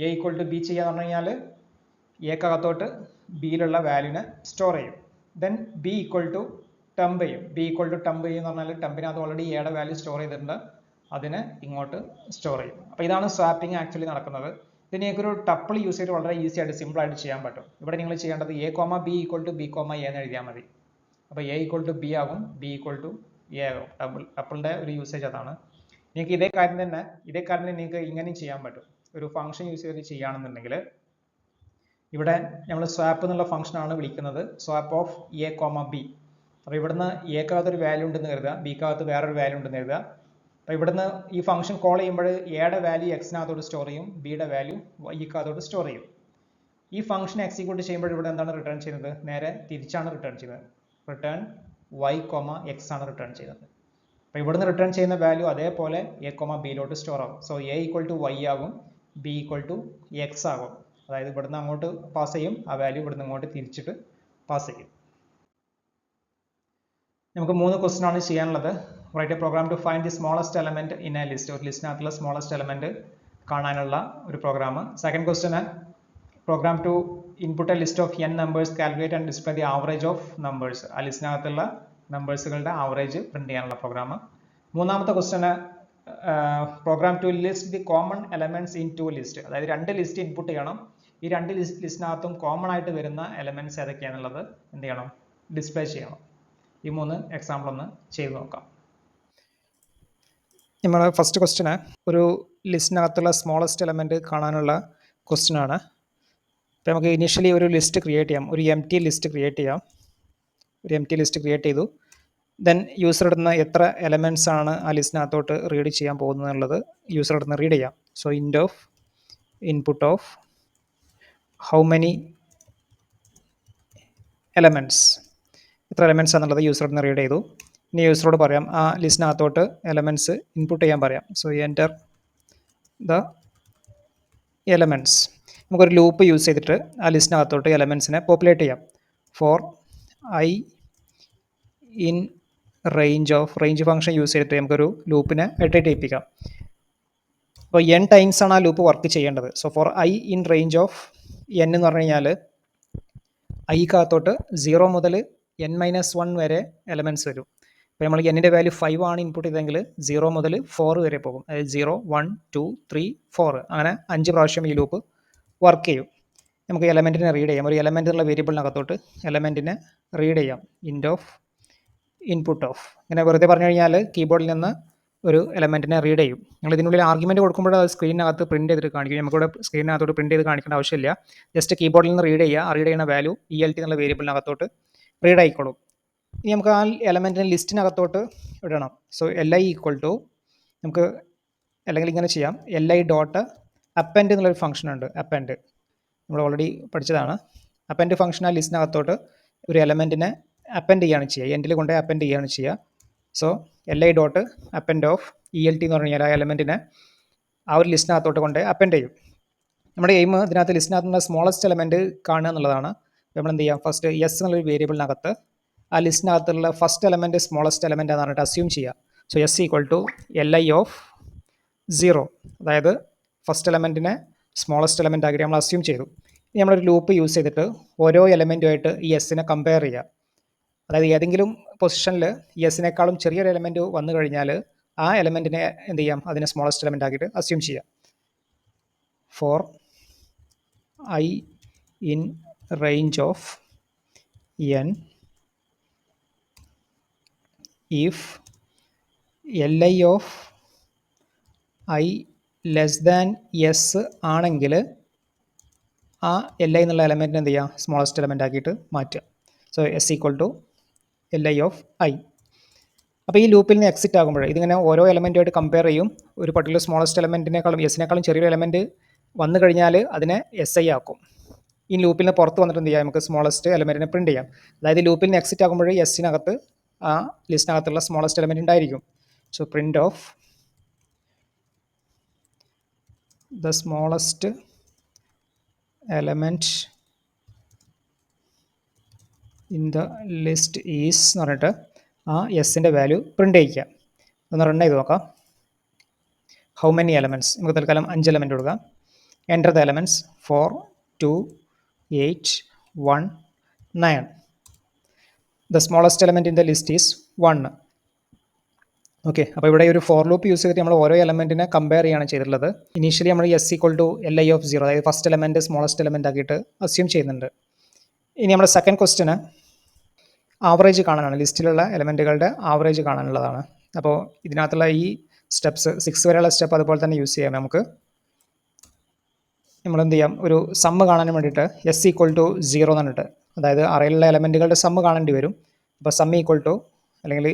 A ഈക്വൽ ടു B ചെയ്യാന്ന് പറഞ്ഞു കഴിഞ്ഞാൽ എക്കകത്തോട്ട് ബിയിലുള്ള വാല്യൂനെ സ്റ്റോർ ചെയ്യും. Then B equal to temp ചെയ്യും. B ഈക്വൽ ടു temp എന്ന് പറഞ്ഞാൽ ടെമ്പിനകത്ത് ഓൾറെഡി എയുടെ വാല്യൂ സ്റ്റോർ ചെയ്തിട്ടുണ്ട്, അതിനെ ഇങ്ങോട്ട് സ്റ്റോർ ചെയ്യും. അപ്പോൾ ഇതാണ് സ്വാപ്പിംഗ് ആക്ച്വലി നടക്കുന്നത്. ഇത് നിങ്ങൾക്കൊരു ടപ്പിൾ യൂസ് ചെയ്തിട്ട് വളരെ ഈസി ആയിട്ട് സിമ്പിൾ ആയിട്ട് ചെയ്യാൻ പറ്റും. ഇവിടെ നിങ്ങൾ ചെയ്യേണ്ടത് A, B equal to B, A എന്ന് എഴുതിയാൽ മതി. അപ്പോൾ A ഈക്വൽ ടു B ആകും, B ഈക്വൽ ടു A ആകും. ടപ്പിളിന്റെ ഒരു യൂസേജ് അതാണ്. നിങ്ങൾക്ക് ഇതേ കാര്യം തന്നെ നിങ്ങൾക്ക് ഇങ്ങനെയും ചെയ്യാൻ പറ്റും. ഒരു ഫംഗ്ഷൻ യൂസ് ചെയ്ത് ചെയ്യുകയാണെന്നുണ്ടെങ്കിൽ ഇവിടെ നമ്മൾ സ്വാപ്പ് എന്നുള്ള ഫംഗ്ഷൻ ആണ് വിളിക്കുന്നത്, സ്വാപ്പ് ഓഫ് A, B. അപ്പോൾ ഇവിടുന്ന് എക്കകത്ത് ഒരു വാല്യൂ ഉണ്ടെന്ന് കരുതുക, ബിക്കകത്ത് വേറൊരു വാല്യൂ ഉണ്ടെന്ന് കരുതുക. അപ്പോൾ ഇവിടുന്ന് ഈ ഫംഗ്ഷൻ കോൾ ചെയ്യുമ്പോൾ എയുടെ വാല്യൂ എക്സിനകത്തോട്ട് സ്റ്റോർ ചെയ്യും, ബിയുടെ വാല്യൂ വൈക്കകത്തോട്ട് സ്റ്റോർ ചെയ്യും. ഈ ഫംഗ്ഷൻ എക്സിക്യൂട്ട് ചെയ്യുമ്പോൾ ഇവിടെ എന്താണ് റിട്ടേൺ ചെയ്യുന്നത്? നേരെ തിരിച്ചാണ് റിട്ടേൺ ചെയ്യുന്നത്. റിട്ടേൺ y, x ആണ് റിട്ടേൺ ചെയ്യുന്നത്. അപ്പോൾ ഇവിടുന്ന് റിട്ടേൺ ചെയ്യുന്ന വാല്യൂ അതേപോലെ A, Bയിലോട്ട് സ്റ്റോർ ആകും. So A equal to y ആകും, B ഈക്വൽ ടു x ആകും. അതായത് ഇവിടുന്ന് അങ്ങോട്ട് പാസ് ചെയ്യും, ആ വാല്യൂ ഇവിടുന്ന് അങ്ങോട്ട് തിരിച്ചിട്ട് പാസ് ചെയ്യും. നമുക്ക് 3 ക്വസ്റ്റ്യൻ ആണ് ചെയ്യാനുള്ളത്. Write a program to find the smallest element in a list. ഒരു ലിസ്റ്റിനകത്തുള്ള സ്മോളസ്റ്റ് എലമെന്റ് കാണാനുള്ള ഒരു പ്രോഗ്രാം. സെക്കൻഡ് ക്വസ്റ്റ്യന് program to input a list of n numbers, calculate and display the average of numbers. ആ ലിസ്റ്റിനകത്തുള്ള നമ്പേഴ്സുകളുടെ ആവറേജ് പ്രിന്റ് ചെയ്യാനുള്ള പ്രോഗ്രാം. മൂന്നാമത്തെ ക്വസ്റ്റ്യന് program to list the common elements in two list. അതായത് രണ്ട് ലിസ്റ്റ് ഇൻപുട്ട് ചെയ്യണം. ഈ രണ്ട് ലിസ്റ്റിനകത്തും കോമൺ ആയിട്ട് വരുന്ന എലമെന്റ്സ് ഏതൊക്കെയാണെന്നുള്ളത് എന്ത് ചെയ്യണം? ഡിസ്പ്ലേ ചെയ്യണം. ഈ 3 എക്സാമ്പിൾ ഒന്ന് ചെയ്ത് നോക്കാം. നമ്മുടെ ഫസ്റ്റ് ക്വസ്റ്റ്യന് ഒരു ലിസ്റ്റിനകത്തുള്ള സ്മോളസ്റ്റ് എലമെന്റ് കാണാനുള്ള ക്വസ്റ്റ്യൻ ആണ്. അപ്പോൾ നമുക്ക് ഇനിഷ്യലി ഒരു ലിസ്റ്റ് ക്രിയേറ്റ് ചെയ്യാം. ഒരു എം ടി ലിസ്റ്റ് ക്രിയേറ്റ് ചെയ്യാം. ഒരു എം ടി ലിസ്റ്റ് ക്രിയേറ്റ് ചെയ്തു. ദെൻ യൂസർ ഇടുന്ന എത്ര എലമെന്റ്സ് ആണ് ആ ലിസ്റ്റിനകത്തോട്ട് റീഡ് ചെയ്യാൻ പോകുന്നത് എന്നുള്ളത് യൂസർ ഇടുന്ന റീഡ് ചെയ്യാം. So int of input of how many elements, എത്ര എലമെന്റ്സ് ആണെന്നുള്ളത് യൂസർ ഇടുന്ന റീഡ് ചെയ്തു. ഇനി യൂസറോട് പറയാം ആ ലിസ്റ്റിനകത്തോട്ട് എലമെന്റ്സ് ഇൻപുട്ട് ചെയ്യാൻ പറയാം. So enter the elements. നമുക്കൊരു ലൂപ്പ് യൂസ് ചെയ്തിട്ട് ആ ലിസ്റ്റിനകത്തോട്ട് എലമെന്റ്സിനെ പോപ്പുലേറ്റ് ചെയ്യാം. For I in range function use ചെയ്തിട്ട് നമുക്കൊരു ലൂപ്പിനെ ഇറ്ററേറ്റ് ചെയ്യിപ്പിക്കാം. അപ്പോൾ n ടൈംസ് ആണ് ആ ലൂപ്പ് വർക്ക് ചെയ്യേണ്ടത്. So for I in range of n എന്ന് പറഞ്ഞു കഴിഞ്ഞാൽ ഐക്കകത്തോട്ട് 0 മുതൽ n-1 വരെ എലമെൻറ്റ്സ് വരും. ഇപ്പോൾ നമ്മൾ എന്നിൻ്റെ വാല്യൂ 5 ആണ് ഇൻപുട്ട് ചെയ്തെങ്കിൽ 0 മുതൽ 4 വരെ പോകും. അതായത് 0, 1, 2, 3, 4 അങ്ങനെ 5 പ്രാവശ്യം ഈ ലൂപ്പ് വർക്ക് ചെയ്യും. നമുക്ക് എലമെൻറ്റിനെ റീഡ് ചെയ്യാം. ഒരു എലമെൻ്റ് എന്നുള്ള വേരിയബിളിനകത്തോട്ട് എലമെൻറ്റിനെ റീഡ് ചെയ്യാം. ഇൻറ്റ് ഓഫ് ഇൻപുട്ട് ഓഫ് ഇങ്ങനെ വെറുതെ പറഞ്ഞു കഴിഞ്ഞാൽ കീബോർഡിൽ നിന്ന് ഒരു എലമെൻറ്റിനെ റീഡ് ചെയ്യും. നിങ്ങൾ ഇതിനുള്ളിൽ ആർഗ്യുമെൻറ്റ് കൊടുക്കുമ്പോൾ അത് സ്ക്രീനിനകത്ത് പ്രിൻറ്റ് ചെയ്തിട്ട് കാണിക്കും. നമുക്കിവിടെ സ്ക്രീനിനകത്തോട്ട് പ്രിൻറ്റ് ചെയ്ത് കാണിക്കേണ്ട ആവശ്യമില്ല. ജസ്റ്റ് കീബോർഡിൽ നിന്ന് റീഡ് ചെയ്യുക. റീഡ് ചെയ്യുന്ന വാല്യൂ ELT എന്നുള്ള വേരിയബിളിനകത്തോട്ട് റീഡ് ആയിക്കോളും. ഇനി നമുക്ക് ആ എലമെൻറ്റിനെ ലിസ്റ്റിനകത്തോട്ട് ഇടണം. സോ LI ഈക്വൽ ടു നമുക്ക് അല്ലെങ്കിൽ ഇങ്ങനെ ചെയ്യാം. LI ഡോട്ട് അപ്പൻഡ് എന്നുള്ളൊരു ഫംഗ്ഷൻ ഉണ്ട്. അപ്പൻഡ് നമ്മൾ ഓൾറെഡി പഠിച്ചതാണ്. അപ്പൻഡ് ഫംഗ്ഷൻ ആ ലിസ്റ്റിനകത്തോട്ട് ഒരു എലമെൻറ്റിനെ അപ്പൻഡ് ചെയ്യുകയാണ് ചെയ്യുക. എൻഡിൽ കൊണ്ട് അപ്പൻഡ് ചെയ്യുകയാണ് ചെയ്യുക. So LI dot append of ELT എന്ന് പറഞ്ഞു കഴിഞ്ഞാൽ ആ എലമെൻറ്റിനെ ആ ഒരു ലിസ്റ്റിനകത്തോട്ട് കൊണ്ട് അപ്പൻഡ് ചെയ്യും. നമ്മുടെ എയിം ഇതിനകത്ത് ലിസ്റ്റിനകത്തുള്ള സ്മോളസ്റ്റ് എലമെൻറ്റ് കാണുക എന്നുള്ളതാണ്. നമ്മൾ എന്ത് ചെയ്യാം, ഫസ്റ്റ് എസ് എന്നുള്ളൊരു വേരിയബിളിനകത്ത് ആ ലിസ്റ്റിനകത്തുള്ള ഫസ്റ്റ് എലമെൻറ്റ് സ്മോളസ്റ്റ് എലമെൻറ്റ് എന്ന് പറഞ്ഞിട്ട് അസ്യൂം ചെയ്യുക. So S equal to LI of 0, അതായത് ഫസ്റ്റ് എലമെൻറ്റിനെ സ്മോളസ്റ്റ് എലമെൻ്റ് ആക്കിയിട്ട് നമ്മൾ അസ്യൂം ചെയ്തു. ഇനി നമ്മളൊരു ലൂപ്പ് യൂസ് ചെയ്തിട്ട് ഓരോ എലമെൻറ്റുമായിട്ട് ഈ എസ്സിനെ കമ്പയർ ചെയ്യുക. അതായത് ഏതെങ്കിലും പൊസിഷനിൽ എസിനേക്കാളും ചെറിയൊരു എലമെൻറ്റ് വന്നു കഴിഞ്ഞാൽ ആ എലമെൻറ്റിനെ എന്ത് ചെയ്യാം, അതിനെ സ്മോളസ്റ്റ് എലമെൻ്റ് ആക്കിയിട്ട് അസ്യൂം ചെയ്യാം. For I in range of n if LI of I less than S ആണെങ്കിൽ ആ LI എന്നുള്ള എലമെൻറ്റിന് എന്ത് ചെയ്യുക, സ്മോളസ്റ്റ് എലമെൻ്റ് ആക്കിയിട്ട് മാറ്റുക. So S equal to LI of I. അപ്പോൾ ഈ ലൂപ്പിൽ നിന്ന് എക്സിറ്റ് ആകുമ്പോൾ ഇതിങ്ങനെ ഓരോ എലമെൻറ്റുമായിട്ട് കമ്പയർ ചെയ്യും. ഒരു പർട്ടിക്കുലർ സ്മോളസ്റ്റ് എലമെൻറ്റിനേക്കാളും എസിനേക്കാളും ചെറിയൊരു എലമെൻറ്റ് വന്നു കഴിഞ്ഞാൽ അതിനെ SI ആക്കും. ഈ ലൂപ്പിൽ നിന്ന് പുറത്ത് വന്നിട്ട് എന്ത് ചെയ്യാം, നമുക്ക് സ്മോളസ്റ്റ് എലമെൻറ്റിനെ പ്രിൻറ്റ് ചെയ്യാം. അതായത് ലൂപ്പിൽ നിന്ന് എക്സിറ്റ് ആകുമ്പോൾ എസിനകത്ത് ആ ലിസ്റ്റിനകത്തുള്ള സ്മോളസ്റ്റ് എലമെൻറ്റ് ഉണ്ടായിരിക്കും. So print of the smallest element in the list is എന്ന് പറഞ്ഞിട്ട് ആ എസിൻ്റെ വാല്യൂ പ്രിൻ്റ് ചെയ്യിക്കുക. ഒന്ന് റൺ ചെയ്ത് നോക്കാം. ഹൗ മെനി എലമെൻറ്റ്സ്, നമുക്ക് തൽക്കാലം 5 എലമെൻറ്റ് കൊടുക്കാം. Enter the elements 4, 2, 8, 1, 9. The smallest element in the list is 1. Okay, അപ്പോൾ ഇവിടെ ഒരു ഫോർ ലൂപ്പ് യൂസ് ചെയ്തിട്ട് നമ്മൾ ഓരോ എലമെൻറ്റിനെ കമ്പയർ ചെയ്യുകയാണ് ചെയ്തിട്ടുള്ളത്. ഇനീഷ്യലി നമ്മൾ S equal to LI of 0, അതായത് ഫസ്റ്റ് എലമെൻറ്റ് സ്മോളസ്റ്റ് എലമെൻ്റ് ആക്കിയിട്ട് അസ്യൂം ചെയ്യുന്നുണ്ട്. ഇനി നമ്മുടെ സെക്കൻഡ് ക്വസ്റ്റ്യന് ആവറേജ് കാണാനാണ്, ലിസ്റ്റിലുള്ള എലമെൻറ്റുകളുടെ ആവറേജ് കാണാനുള്ളതാണ്. അപ്പോൾ ഇതിനകത്തുള്ള ഈ സ്റ്റെപ്സ് 6 വരെയുള്ള സ്റ്റെപ്പ് അതുപോലെ തന്നെ യൂസ് ചെയ്യാം. നമുക്ക് നമ്മൾ എന്ത് ചെയ്യാം, ഒരു സമ്മ് കാണാൻ വേണ്ടിയിട്ട് എസ് ഈക്വൽ ടു 0 എന്ന് പറഞ്ഞിട്ട്, അതായത് അറയിലുള്ള എലമെൻറ്റുകളുടെ സമ്മ് കാണേണ്ടി വരും. അപ്പോൾ സം ഈക്വൽ ടു അല്ലെങ്കിൽ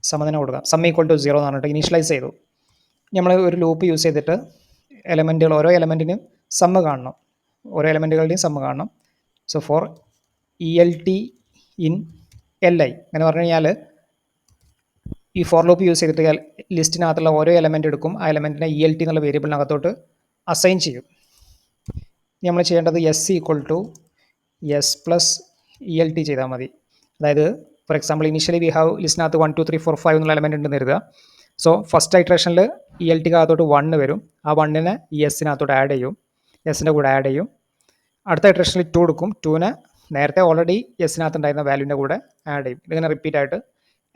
സമ തന്നെ കൊടുക്കാം. സം ഈക്വൽ ടു 0 എന്ന് പറഞ്ഞിട്ട് ഇനീഷ്യലൈസ് ചെയ്തു. നമ്മൾ ഒരു ലൂപ്പ് യൂസ് ചെയ്തിട്ട് എലമെൻറ്റുകൾ ഓരോ എലമെൻറ്റിനും സമ്മ് കാണണം, ഓരോ എലമെൻറ്റുകളുടെയും സമ്മ് കാണണം. So for ELT in LI എന്ന് പറഞ്ഞു കഴിഞ്ഞാൽ ഈ ഫോർ ലൂപ്പ് യൂസ് ചെയ്തിട്ട് ലിസ്റ്റിനകത്തുള്ള ഓരോ എലമെൻ്റ് എടുക്കും, ആ എലമെൻറ്റിനെ ELT എന്നുള്ള വേരിയബിളിനകത്തോട്ട് അസൈൻ ചെയ്യും. ഇനി നമ്മൾ ചെയ്യേണ്ടത് S equal to S plus ELT ചെയ്താൽ മതി. അതായത് for example initially we have ലിസ്റ്റിനകത്ത് 1, 2, 3, 4, 5 എന്നുള്ള എലമെൻറ്റ് ഉണ്ടെന്ന് കരുതുക. സോ ഫസ്റ്റ് ഇറ്ററേഷനിൽ ELTക്കകത്തോട്ട് 1 വരും. ആ 1നെ ഈ എസിനകത്തോട്ട് ആഡ് ചെയ്യും, എസിൻ്റെ കൂടെ ആഡ് ചെയ്യും. അടുത്ത ഇറ്ററേഷനിൽ 2 എടുക്കും, 2നെ നേരത്തെ ഓൾറെഡി എസിനകത്ത് ഉണ്ടായിരുന്ന വാല്യൂവിൻ്റെ കൂടെ ആഡ് ചെയ്യും. ഇതിങ്ങനെ റിപ്പീറ്റ് ആയിട്ട്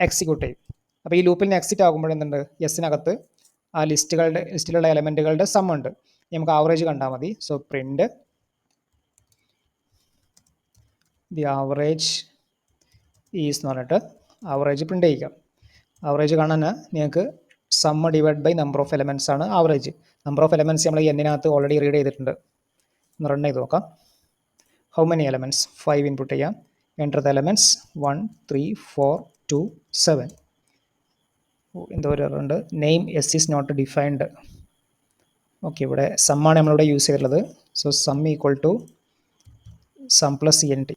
എക്സിക്യൂട്ട് ചെയ്യും. അപ്പോൾ ഈ ലൂപ്പിൽ നിന്ന് എക്സിറ്റ് ആകുമ്പോഴെന്തുണ്ട്, എസിനകത്ത് ആ ലിസ്റ്റിലുള്ള എലമെൻറ്റുകളുടെ സം ഉണ്ട്. നമുക്ക് ആവറേജ് കണ്ടാൽ മതി. So print the average is എന്ന് പറഞ്ഞിട്ട് ആവറേജ് പ്രിൻ്റ് ചെയ്യിക്കാം. ആവറേജ് കാണാൻ നിങ്ങൾക്ക് sum divide by number of elements ആണ് ആവറേജ്. നമ്പർ ഓഫ് എലമെൻറ്റ്സ് നമ്മൾ എന്നിനകത്ത് ഓൾറെഡി റീഡ് ചെയ്തിട്ടുണ്ട്. ഒന്ന് റൺ ചെയ്ത് നോക്കാം. ഹൗ മെനി എലമെൻറ്റ്സ് 5 ഇൻപുട്ട് ചെയ്യാം. Enter the elements 1, 3, 4, 2, 7. എന്തോ ഒരു എറർ ഉണ്ട്. Name S is not defined. Okay, ഇവിടെ സമ്മാണ് നമ്മളിവിടെ യൂസ് ചെയ്തിട്ടുള്ളത്. So sum equal to some plus ENT.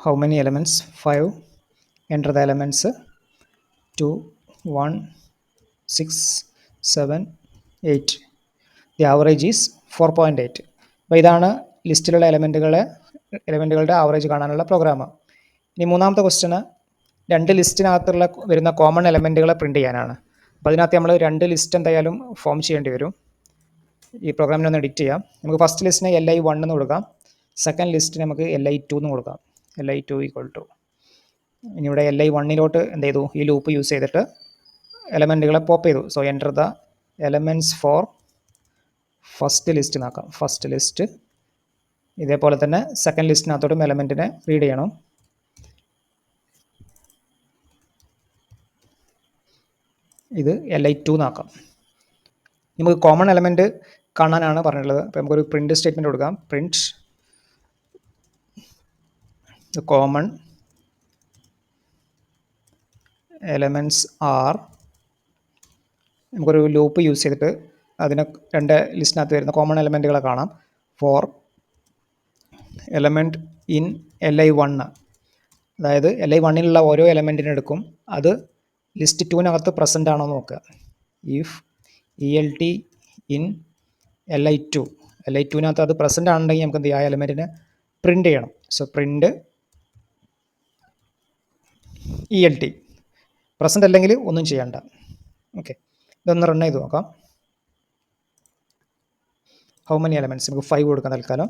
How many elements? 5. Enter the elements 2, 1, 6, 7, 8. The average is 4.8. അപ്പോൾ ഇതാണ് ലിസ്റ്റിലുള്ള എലമെൻറ്റുകളുടെ ആവറേജ് കാണാനുള്ള പ്രോഗ്രാം. ഇനി മൂന്നാമത്തെ ക്വസ്റ്റ്യന് രണ്ട് ലിസ്റ്റിനകത്തുള്ള വരുന്ന കോമൺ എലമെൻറ്റുകളെ പ്രിൻറ്റ് ചെയ്യാനാണ്. അപ്പോൾ അതിനകത്ത് നമ്മൾ രണ്ട് ലിസ്റ്റ് എന്തായാലും ഫോം ചെയ്യേണ്ടി വരും. ഈ പ്രോഗ്രാമിനെ ഒന്ന് എഡിറ്റ് ചെയ്യാം. നമുക്ക് ഫസ്റ്റ് ലിസ്റ്റിനെ li1 എന്ന് കൊടുക്കാം, സെക്കൻഡ് ലിസ്റ്റിന് നമുക്ക് li2 എന്ന് കൊടുക്കാം. li2 ഈക്വൽ ടു ഇനി ഇവിടെ li1 എന്ത് ചെയ്തു, ഈ ലൂപ്പ് യൂസ് ചെയ്തിട്ട് എലമെൻറ്റുകളെ പോപ്പ് ചെയ്തു. So enter the elements for first list നോക്കാം. ഫസ്റ്റ് ലിസ്റ്റ് ഇതേപോലെ തന്നെ സെക്കൻഡ് ലിസ്റ്റിനകത്തോട്ടും എലമെൻറ്റിനെ റീഡ് ചെയ്യണം. ഇത് li2 എന്നാക്കാം. നമുക്ക് കോമൺ എലമെൻറ്റ് കാണാനാണ് പറഞ്ഞിട്ടുള്ളത്. അപ്പോൾ നമുക്കൊരു പ്രിൻറ്റ് സ്റ്റേറ്റ്മെൻറ്റ് കൊടുക്കാം. പ്രിൻറ്റ് കോമൺ എലമെൻറ്റ്സ് ആർ, നമുക്കൊരു ലൂപ്പ് യൂസ് ചെയ്തിട്ട് അതിനെ രണ്ട് ലിസ്റ്റിനകത്ത് വരുന്ന കോമൺ എലമെൻറ്റുകളെ കാണാം. ഫോർ എലമെൻറ്റ് ഇൻ li1, അതായത് li1ലുള്ള ഓരോ എലമെൻറ്റിനെ എടുക്കും, അത് ലിസ്റ്റ് 2നകത്ത് പ്രസൻ്റ് ആണോ നോക്കുക. ഇഫ് ELT ഇൻ li2നകത്ത് അത് പ്രസൻ്റ് ആണെന്നുണ്ടെങ്കിൽ നമുക്ക് എന്ത് ചെയ്യുക, ആ എലമെൻറ്റിനെ പ്രിൻറ്റ് ചെയ്യണം. So print ELT. പ്രസൻ്റ് അല്ലെങ്കിൽ ഒന്നും ചെയ്യണ്ട. ഓക്കെ, ഇതൊന്ന് റൺ ചെയ്ത് നോക്കാം. ഹൗ മെനി എലമെൻറ്റ്സ്, നമുക്ക് 5 കൊടുക്കാം തൽക്കാലം.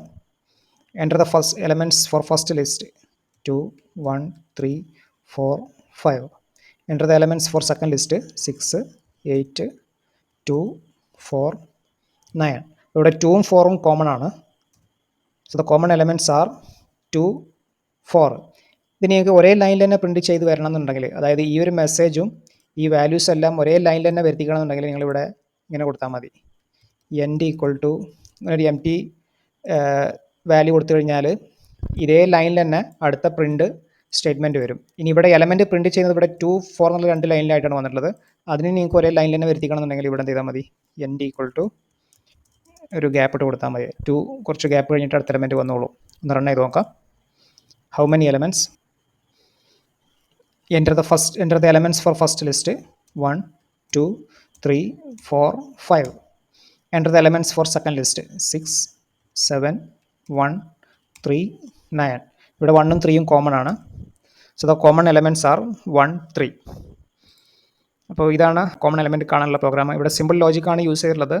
Enter the first elements for first list 2 1 3 4 5. Enter the elements for second list 6 8 2 4 9. ഇവിടെ 2ഉം 4ഉം കോമൺ ആണ്. So the common elements are 2 4. ഇത് നിങ്ങൾക്ക് ഒരേ ലൈനിൽ തന്നെ പ്രിൻറ്റ് ചെയ്ത് വരണം എന്നുണ്ടെങ്കിൽ, അതായത് ഈ ഒരു മെസ്സേജും ഈ വാല്യൂസ് എല്ലാം ഒരേ ലൈനിൽ തന്നെ വരുത്തിക്കണം എന്നുണ്ടെങ്കിൽ നിങ്ങളിവിടെ ഇങ്ങനെ കൊടുത്താൽ മതി. എൻഡ് ഈക്വൽ ടു ഒരു empty വാല്യൂ കൊടുത്തു കഴിഞ്ഞാൽ ഇതേ ലൈനിൽ തന്നെ അടുത്ത പ്രിൻറ്റ് സ്റ്റേറ്റ്മെൻറ്റ് വരും. ഇനി ഇവിടെ എലമെൻറ്റ് പ്രിൻറ്റ് ചെയ്യുന്നത് ഇവിടെ 2 4 എന്നുള്ള രണ്ട് ലൈനിലായിട്ടാണ് വന്നിട്ടുള്ളത്. അതിന് നിങ്ങൾക്ക് ഒരേ ലൈനിൽ തന്നെ വരുത്തിക്കണം എന്നുണ്ടെങ്കിൽ ഇവിടെ എന്ത് ചെയ്താൽ മതി, എൻഡ് ഈക്വൽ ടു ഒരു ഗ്യാപ്പ് ഇട്ട് കൊടുത്താൽ മതി. 2 കുറച്ച് ഗ്യാപ്പ് കഴിഞ്ഞിട്ട് അടുത്ത എലമെൻറ്റ് വന്നോളൂ. ഒന്ന് റൺ ചെയ്ത് നോക്കാം. How many elements, enter the elements for first list 1 2 3 4 5. Enter the elements for second list 6 7 1 3 9. ഇവിടെ 1ഉം 3ഉം കോമൺ ആണ്. So the common elements R 1 3. അപ്പോൾ ഇതാണ് കോമൺ എലമെൻറ്റ് കാണാനുള്ള പ്രോഗ്രാം. ഇവിടെ സിമ്പിൾ ലോജിക്കാണ് യൂസ് ചെയ്തിട്ടുള്ളത്.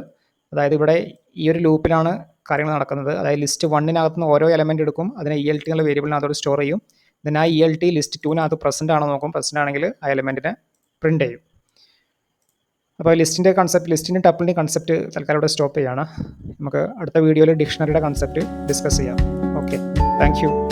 അതായത് ഇവിടെ ഈ ഒരു ലൂപ്പിലാണ് കാര്യങ്ങൾ നടക്കുന്നത്. അതായത് ലിസ്റ്റ് 1നകത്തുനിന്ന് ഓരോ എലമെൻറ്റ് എടുക്കും, അതിനെ ELT എന്നുള്ള വേരിയബിളിനകത്തോട് സ്റ്റോർ ചെയ്യും. ദെൻ ആ ELT ലിസ്റ്റ് 2നകത്ത് പ്രസൻ്റ് ആണോ നോക്കും, പ്രസൻ്റ് ആണെങ്കിൽ ആ എലമെൻറ്റിനെ പ്രിൻറ്റ് ചെയ്യും. അപ്പോൾ ലിസ്റ്റിൻ്റെ ടപ്പിളിൻ്റെ കൺസെപ്റ്റ് തൽക്കാലം ഇവിടെ സ്റ്റോപ്പ് ചെയ്യുകയാണ്. നമുക്ക് അടുത്ത വീഡിയോയിൽ ഡിക്ഷണറിയുടെ കൺസെപ്റ്റ് ഡിസ്കസ് ചെയ്യാം. Okay, thank you.